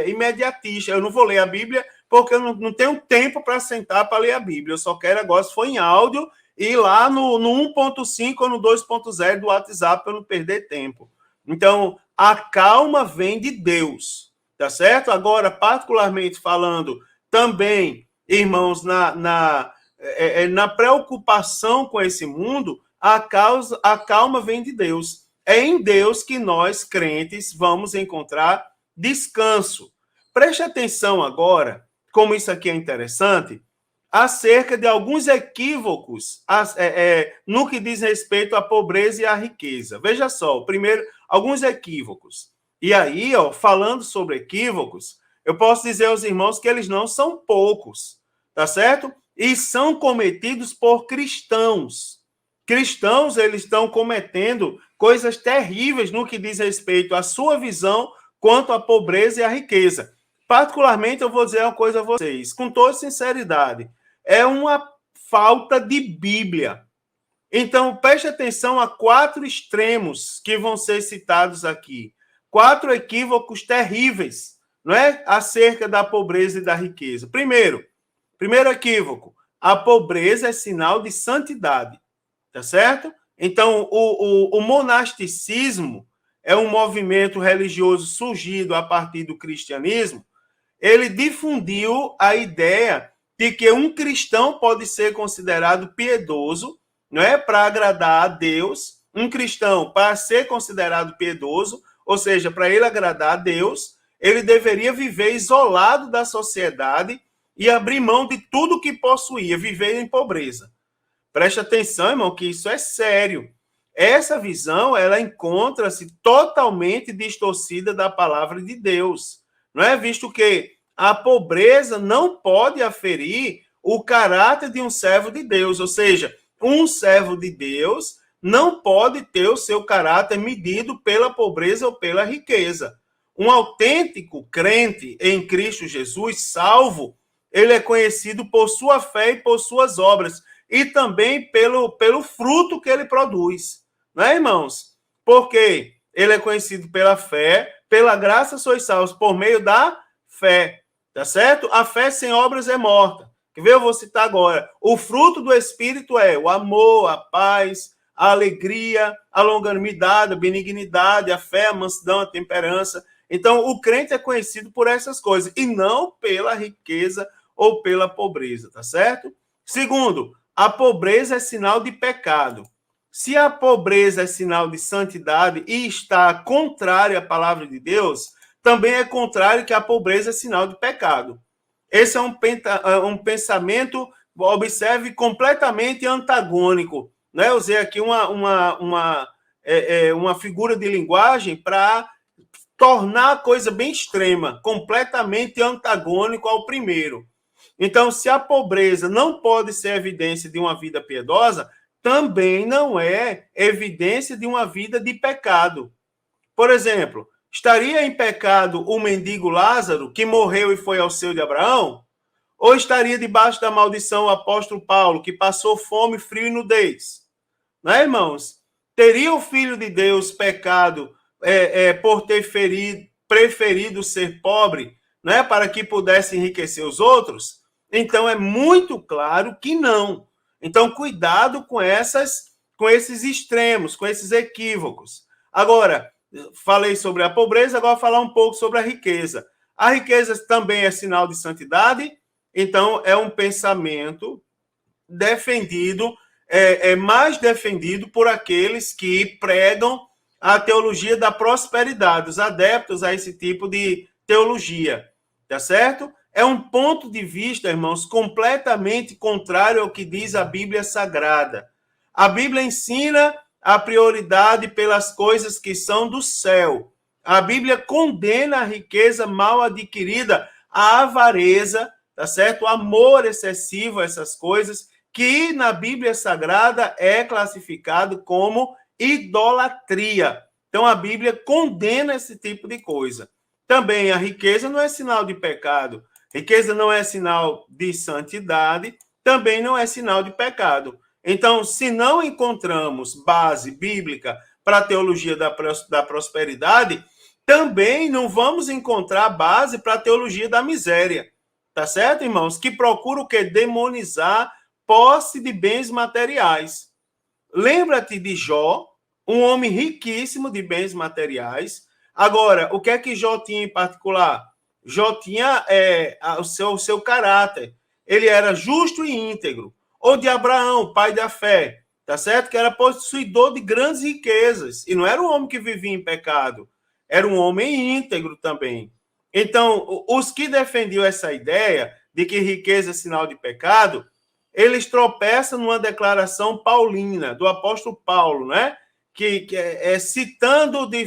imediatistas. Eu não vou ler a Bíblia porque eu não tenho tempo para sentar para ler a Bíblia. Eu só quero agora, se for em áudio, ir lá no 1.5 ou no 2.0 do WhatsApp para eu não perder tempo. Então, a calma vem de Deus, tá certo? Agora, particularmente falando, também, irmãos, na preocupação com esse mundo, a calma vem de Deus. É em Deus que nós, crentes, vamos encontrar descanso. Preste atenção agora, como isso aqui é interessante, acerca de alguns equívocos no que diz respeito à pobreza e à riqueza. Veja só, primeiro, alguns equívocos. E aí, ó, falando sobre equívocos, eu posso dizer aos irmãos que eles não são poucos, tá certo? E são cometidos por cristãos. Cristãos, eles estão cometendo coisas terríveis no que diz respeito à sua visão quanto à pobreza e à riqueza. Particularmente, eu vou dizer uma coisa a vocês, com toda sinceridade, é uma falta de Bíblia. Então, preste atenção a 4 extremos que vão ser citados aqui. 4 equívocos terríveis, não é? Acerca da pobreza e da riqueza. Primeiro equívoco, a pobreza é sinal de santidade, tá certo? Então, o monasticismo é um movimento religioso surgido a partir do cristianismo. Ele difundiu a ideia de que um cristão pode ser considerado piedoso, não é, para agradar a Deus. Um cristão, para ser considerado piedoso, ou seja, para ele agradar a Deus, ele deveria viver isolado da sociedade e abrir mão de tudo que possuía, viver em pobreza. Preste atenção, irmão, que isso é sério. Essa visão, ela encontra-se totalmente distorcida da palavra de Deus. Não é? Visto que a pobreza não pode aferir o caráter de um servo de Deus. Ou seja, um servo de Deus não pode ter o seu caráter medido pela pobreza ou pela riqueza. Um autêntico crente em Cristo Jesus, salvo, ele é conhecido por sua fé e por suas obras, e também pelo fruto que ele produz. Não é, irmãos? Porque ele é conhecido pela fé, pela graça sois salvos, por meio da fé. Tá certo? A fé sem obras é morta. Quer ver? Eu vou citar agora. O fruto do Espírito é o amor, a paz, a alegria, a longanimidade, a benignidade, a fé, a mansidão, a temperança. Então, o crente é conhecido por essas coisas, e não pela riqueza ou pela pobreza, tá certo? Segundo, a pobreza é sinal de pecado. Se a pobreza é sinal de santidade e está contrária à palavra de Deus, também é contrário que a pobreza é sinal de pecado. Esse é um pensamento, observe, completamente antagônico. Né? Eu usei aqui uma figura de linguagem para tornar a coisa bem extrema, completamente antagônico ao primeiro. Então, se a pobreza não pode ser evidência de uma vida piedosa, também não é evidência de uma vida de pecado. Por exemplo, estaria em pecado o mendigo Lázaro, que morreu e foi ao seio de Abraão? Ou estaria debaixo da maldição o apóstolo Paulo, que passou fome, frio e nudez? Não é, irmãos? Teria o Filho de Deus pecado por ter preferido ser pobre, né, para que pudesse enriquecer os outros? Então, é muito claro que não. Então, cuidado com esses extremos, com esses equívocos. Agora, falei sobre a pobreza, agora vou falar um pouco sobre a riqueza. A riqueza também é sinal de santidade, então é um pensamento defendido, mais defendido por aqueles que pregam a teologia da prosperidade, os adeptos a esse tipo de teologia, tá certo? É um ponto de vista, irmãos, completamente contrário ao que diz a Bíblia Sagrada. A Bíblia ensina a prioridade pelas coisas que são do céu. A Bíblia condena a riqueza mal adquirida, a avareza, tá certo? O amor excessivo a essas coisas, que na Bíblia Sagrada é classificado como idolatria. Então, a Bíblia condena esse tipo de coisa. Também a riqueza não é sinal de pecado. Riqueza não é sinal de santidade, também não é sinal de pecado. Então, se não encontramos base bíblica para a teologia da prosperidade, também não vamos encontrar base para a teologia da miséria. Tá certo, irmãos? Que procura o quê? Demonizar posse de bens materiais. Lembra-te de Jó, um homem riquíssimo de bens materiais. Agora, o que é que Jó tinha em particular? Jó tinha o seu caráter. Ele era justo e íntegro. Ou de Abraão, pai da fé, tá certo? Que era possuidor de grandes riquezas. E não era um homem que vivia em pecado. Era um homem íntegro também. Então, os que defendiam essa ideia de que riqueza é sinal de pecado, eles tropeçam numa declaração paulina, do apóstolo Paulo, né? Que citando-a de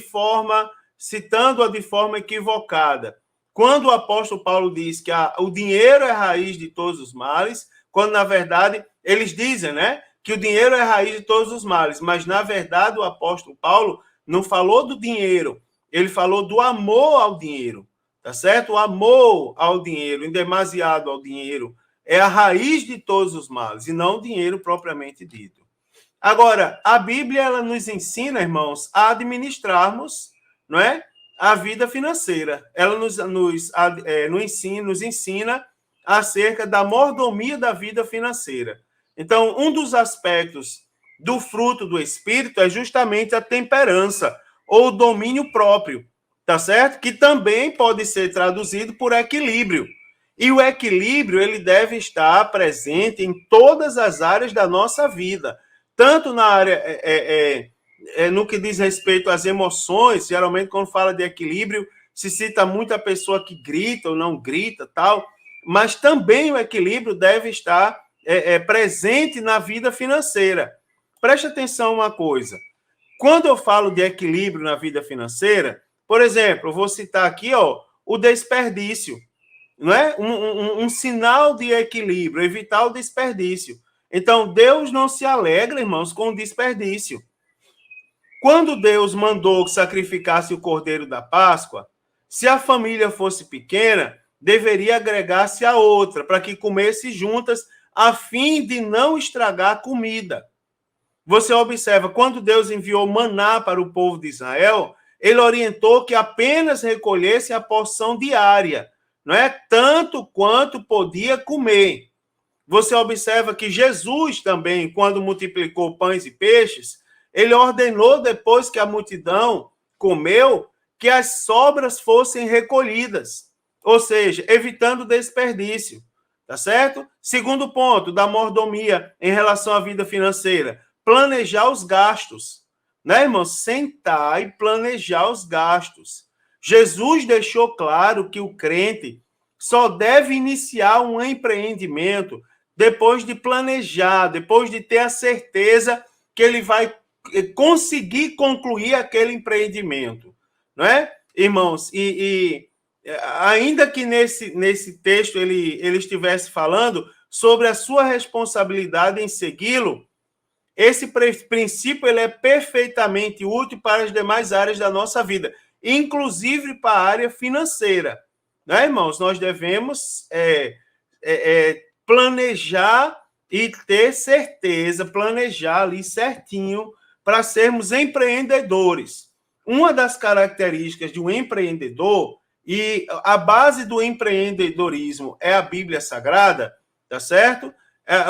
forma equivocada. Quando o apóstolo Paulo diz que o dinheiro é a raiz de todos os males, quando, na verdade, eles dizem, né, que o dinheiro é a raiz de todos os males, mas, na verdade, o apóstolo Paulo não falou do dinheiro, ele falou do amor ao dinheiro, tá certo? O amor ao dinheiro, em demasiado ao dinheiro, é a raiz de todos os males, e não o dinheiro propriamente dito. Agora, a Bíblia ela nos ensina, irmãos, a administrarmos, não é? a vida financeira. Ela nos ensina acerca da mordomia da vida financeira. Então, um dos aspectos do fruto do Espírito é justamente a temperança, ou domínio próprio, tá certo? Que também pode ser traduzido por equilíbrio. E o equilíbrio, ele deve estar presente em todas as áreas da nossa vida, tanto na área no que diz respeito às emoções. Geralmente, quando fala de equilíbrio, se cita muito a pessoa que grita ou não grita, tal, mas também o equilíbrio deve estar presente na vida financeira. Preste atenção uma coisa. Quando eu falo de equilíbrio na vida financeira, por exemplo, eu vou citar aqui o desperdício, não é? Um sinal de equilíbrio, evitar o desperdício. Então, Deus não se alegra, irmãos, com o desperdício. Quando Deus mandou que sacrificasse o cordeiro da Páscoa, se a família fosse pequena, deveria agregar-se a outra, para que comesse juntas, a fim de não estragar a comida. Você observa, quando Deus enviou maná para o povo de Israel, ele orientou que apenas recolhesse a porção diária, não é? Tanto quanto podia comer. Você observa que Jesus também, quando multiplicou pães e peixes, ele ordenou, depois que a multidão comeu, que as sobras fossem recolhidas, ou seja, evitando desperdício, tá certo? Segundo ponto da mordomia em relação à vida financeira, planejar os gastos, né, irmão? Sentar e planejar os gastos. Jesus deixou claro que o crente só deve iniciar um empreendimento depois de planejar, depois de ter a certeza que ele vai conseguir concluir aquele empreendimento, não é, irmãos? Ainda que nesse texto ele estivesse falando sobre a sua responsabilidade em segui-lo, esse princípio ele é perfeitamente útil para as demais áreas da nossa vida, inclusive para a área financeira, né, irmãos? Nós devemos planejar e ter certeza, planejar ali certinho para sermos empreendedores. Uma das características de um empreendedor, e a base do empreendedorismo é a Bíblia Sagrada, tá certo?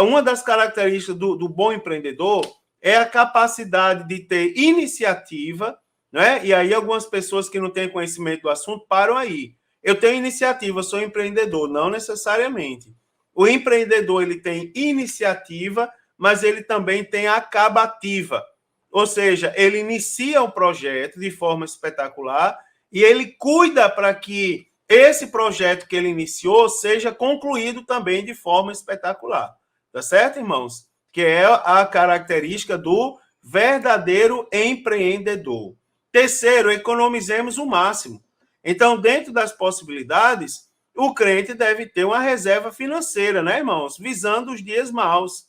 Uma das características do bom empreendedor é a capacidade de ter iniciativa, né? E aí algumas pessoas que não têm conhecimento do assunto param aí. Eu tenho iniciativa, sou empreendedor. Não necessariamente. O empreendedor ele tem iniciativa, mas ele também tem acabativa. Ou seja, ele inicia um projeto de forma espetacular e ele cuida para que esse projeto que ele iniciou seja concluído também de forma espetacular. Tá certo, irmãos? Que é a característica do verdadeiro empreendedor. Terceiro, economizemos o máximo. Então, dentro das possibilidades, o crente deve ter uma reserva financeira, né, irmãos? Visando os dias maus.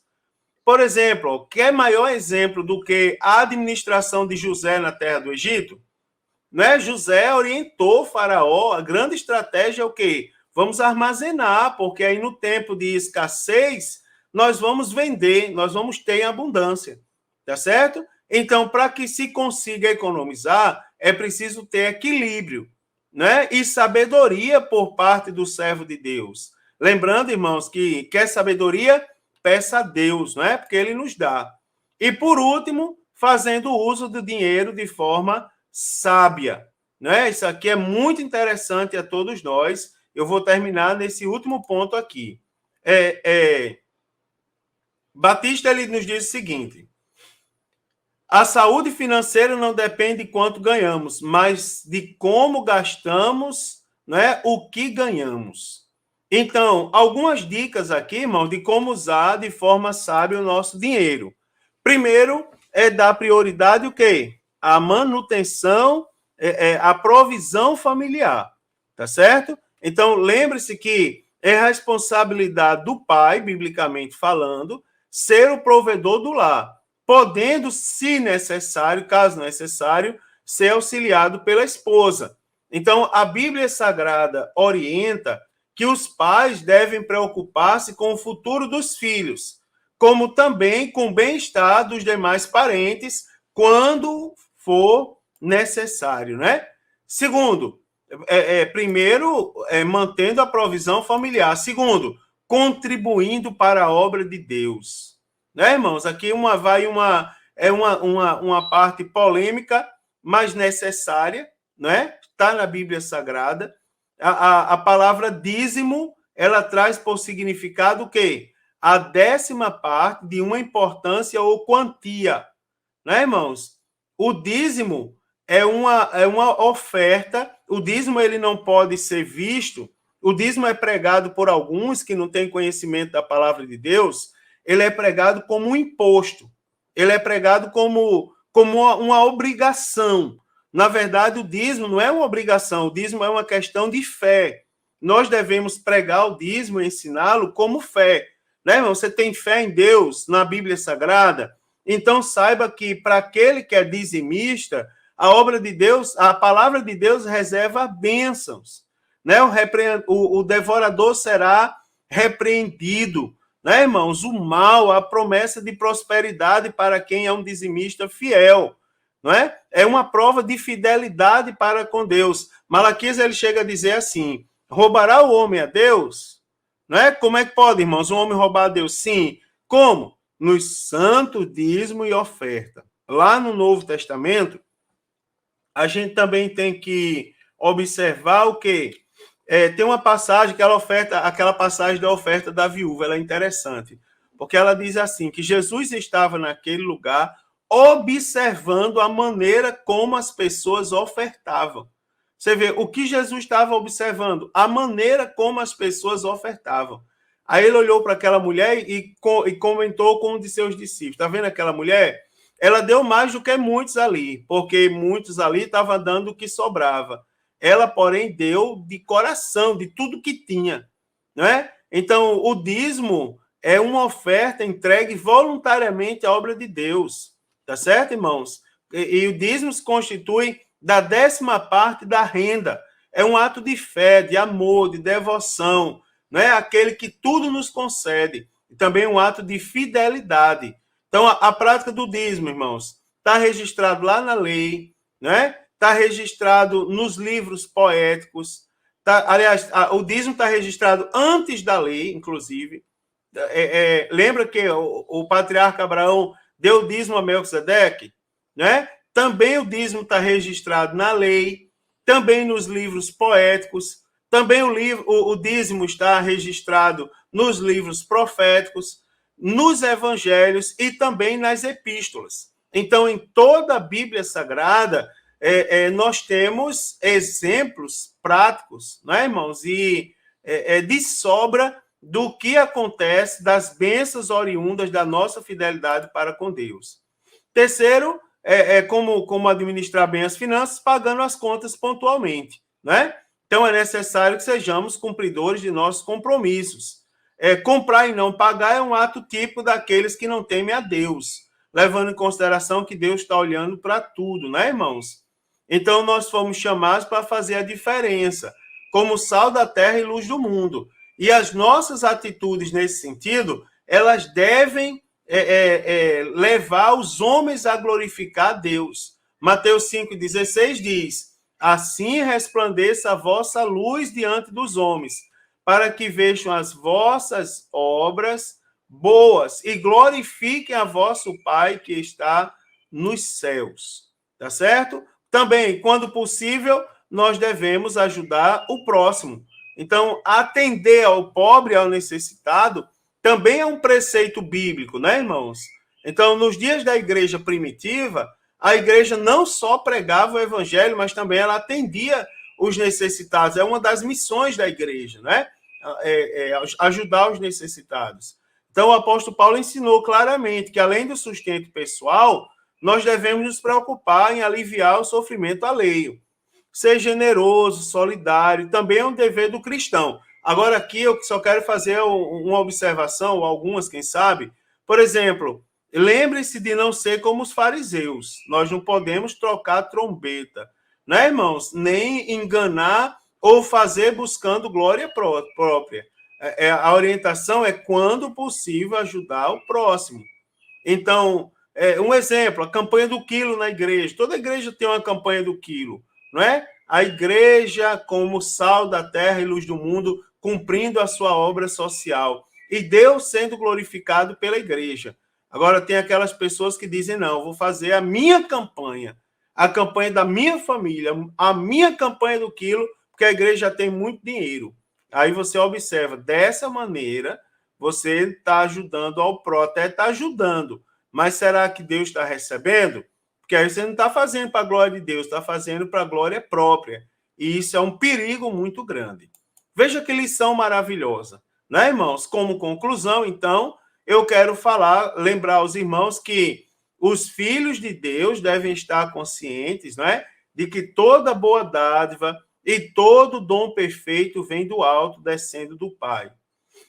Por exemplo, quer maior exemplo do que a administração de José na terra do Egito? Né? José orientou o faraó, a grande estratégia é o quê? Vamos armazenar, porque aí no tempo de escassez, nós vamos vender, nós vamos ter abundância, tá certo? Então, para que se consiga economizar, é preciso ter equilíbrio, né? E sabedoria por parte do servo de Deus. Lembrando, irmãos, que quer sabedoria, peça a Deus, não é? Porque ele nos dá. E por último, fazendo uso do dinheiro de forma sábia, né? Isso aqui é muito interessante a todos nós. Eu vou terminar nesse último ponto aqui. Batista ele nos diz o seguinte: a saúde financeira não depende de quanto ganhamos, mas de como gastamos, né, o que ganhamos. Então, algumas dicas aqui, irmão, de como usar de forma sábia o nosso dinheiro. Primeiro, é dar prioridade o quê? A manutenção, a provisão familiar, tá certo? Então, lembre-se que é responsabilidade do pai, biblicamente falando, ser o provedor do lar, podendo, se necessário, caso necessário, ser auxiliado pela esposa. Então, a Bíblia Sagrada orienta que os pais devem preocupar-se com o futuro dos filhos, como também com o bem-estar dos demais parentes, quando for necessário, né? Segundo, primeiro, mantendo a provisão familiar. Segundo, contribuindo para a obra de Deus. Né, irmãos? Aqui uma parte polêmica, mas necessária, né? Está na Bíblia Sagrada. A palavra dízimo, ela traz por significado o quê? A 10ª parte de uma importância ou quantia. Né, irmãos? O dízimo é uma oferta. O dízimo ele não pode ser visto. O dízimo é pregado por alguns que não têm conhecimento da palavra de Deus. Ele é pregado como um imposto. Ele é pregado como uma obrigação. Na verdade, o dízimo não é uma obrigação. O dízimo é uma questão de fé. Nós devemos pregar o dízimo e ensiná-lo como fé. Né, irmão? Você tem fé em Deus, na Bíblia Sagrada? Então, saiba que para aquele que é dizimista, a obra de Deus, a palavra de Deus reserva bênçãos. Né? O devorador será repreendido. Né, irmãos? O mal, a promessa de prosperidade para quem é um dizimista fiel. Não é? É uma prova de fidelidade para com Deus. Malaquias ele chega a dizer assim: roubará o homem a Deus? Não é? Como é que pode, irmãos, um homem roubar a Deus? Sim. Como? Nos santos dízimo e oferta. Lá no Novo Testamento, a gente também tem que observar o quê? Tem uma passagem, aquela passagem da oferta da viúva, ela é interessante, porque ela diz assim, que Jesus estava naquele lugar observando a maneira como as pessoas ofertavam. Você vê, o que Jesus estava observando? A maneira como as pessoas ofertavam. Aí ele olhou para aquela mulher e comentou com um de seus discípulos. Está vendo aquela mulher? Ela deu mais do que muitos ali, porque muitos ali estavam dando o que sobrava. Ela, porém, deu de coração, de tudo que tinha. Não é? Então, o dízimo é uma oferta entregue voluntariamente à obra de Deus. Tá certo, irmãos? E o dízimo se constitui da 10ª parte da renda. É um ato de fé, de amor, de devoção. Não é aquele que tudo nos concede. E também um ato de fidelidade. Então, a prática do dízimo, irmãos, está registrado lá na lei, né? Está registrado nos livros poéticos. Aliás, o dízimo está registrado antes da lei, inclusive. Lembra que o patriarca Abraão deu o dízimo a Melquisedeque? Né? Também o dízimo está registrado na lei, também nos livros poéticos, também o dízimo está registrado nos livros proféticos, nos evangelhos e também nas epístolas. Então, em toda a Bíblia Sagrada, nós temos exemplos práticos, né, irmãos? E de sobra do que acontece, das bênçãos oriundas da nossa fidelidade para com Deus. Terceiro, como administrar bem as finanças, pagando as contas pontualmente, né? Então, é necessário que sejamos cumpridores de nossos compromissos. Comprar e não pagar é um ato típico daqueles que não temem a Deus, levando em consideração que Deus está olhando para tudo, né, irmãos? Então, nós fomos chamados para fazer a diferença, como sal da terra e luz do mundo. E as nossas atitudes nesse sentido, elas devem levar os homens a glorificar a Deus. Mateus 5,16 diz: assim resplandeça a vossa luz diante dos homens, para que vejam as vossas obras boas e glorifiquem a vosso Pai que está nos céus. Tá certo? Também, quando possível, nós devemos ajudar o próximo. Então, atender ao pobre e ao necessitado também é um preceito bíblico, né, irmãos? Então, nos dias da igreja primitiva, a igreja não só pregava o evangelho, mas também ela atendia os necessitados. É uma das missões da igreja, né? Ajudar os necessitados. Então, o apóstolo Paulo ensinou claramente que, além do sustento pessoal, nós devemos nos preocupar em aliviar o sofrimento alheio. Ser generoso, solidário, também é um dever do cristão. Agora, aqui eu só quero fazer uma observação, ou algumas, quem sabe. Por exemplo, lembre-se de não ser como os fariseus. Nós não podemos trocar trombeta, né, irmãos? Nem enganar ou fazer buscando glória própria. A orientação é, quando possível, ajudar o próximo. Então, um exemplo, a campanha do quilo na igreja. Toda igreja tem uma campanha do quilo, não é? A igreja como sal da terra e luz do mundo, cumprindo a sua obra social. E Deus sendo glorificado pela igreja. Agora, tem aquelas pessoas que dizem, não, vou fazer a minha campanha, a campanha da minha família, a minha campanha do quilo, porque a igreja tem muito dinheiro. Aí você observa, dessa maneira, você está ajudando ao pró, até está ajudando. Mas será que Deus está recebendo? Porque aí você não está fazendo para a glória de Deus, está fazendo para a glória própria. E isso é um perigo muito grande. Veja que lição maravilhosa, né, irmãos? Como conclusão, então, eu quero lembrar aos irmãos que os filhos de Deus devem estar conscientes, né, de que toda boa dádiva e todo dom perfeito vem do alto, descendo do Pai.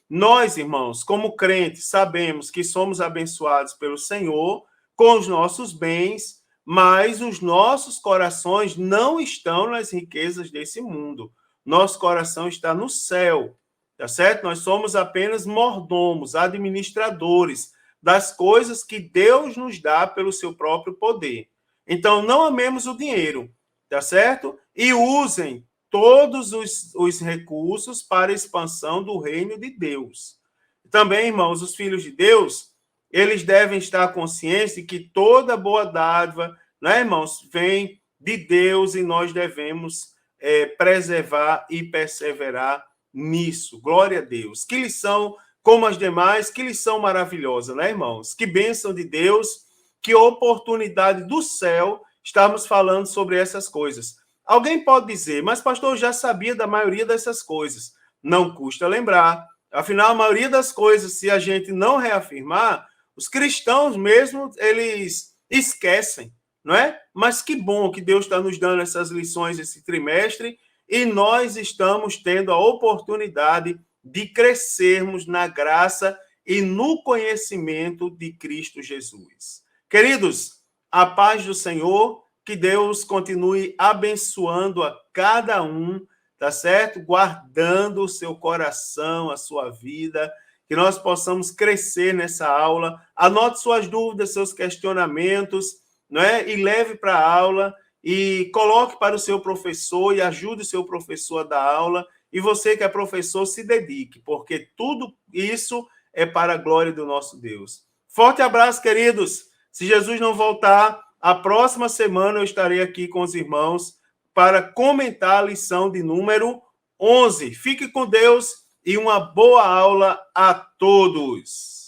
Nós, irmãos, como crentes, sabemos que somos abençoados pelo Senhor com os nossos bens, mas os nossos corações não estão nas riquezas desse mundo. Nosso coração está no céu, tá certo? Nós somos apenas mordomos, administradores das coisas que Deus nos dá pelo seu próprio poder. Então, não amemos o dinheiro, tá certo? E usem todos os recursos para a expansão do reino de Deus. Também, irmãos, os filhos de Deus, eles devem estar conscientes de que toda boa dádiva, né, irmãos, vem de Deus e nós devemos preservar e perseverar nisso. Glória a Deus. Que lição, como as demais, que lição maravilhosa, né, irmãos? Que bênção de Deus, que oportunidade do céu estarmos falando sobre essas coisas. Alguém pode dizer, mas pastor, eu já sabia da maioria dessas coisas. Não custa lembrar. Afinal, a maioria das coisas, se a gente não reafirmar, os cristãos mesmo, eles esquecem, não é? Mas que bom que Deus está nos dando essas lições esse trimestre e nós estamos tendo a oportunidade de crescermos na graça e no conhecimento de Cristo Jesus. Queridos, a paz do Senhor, que Deus continue abençoando a cada um, tá certo? Guardando o seu coração, a sua vida, que nós possamos crescer nessa aula. Anote suas dúvidas, seus questionamentos, não é? E leve para a aula e coloque para o seu professor e ajude o seu professor a dar aula. E você que é professor, se dedique, porque tudo isso é para a glória do nosso Deus. Forte abraço, queridos. Se Jesus não voltar, a próxima semana eu estarei aqui com os irmãos para comentar a lição de número 11. Fique com Deus e uma boa aula a todos.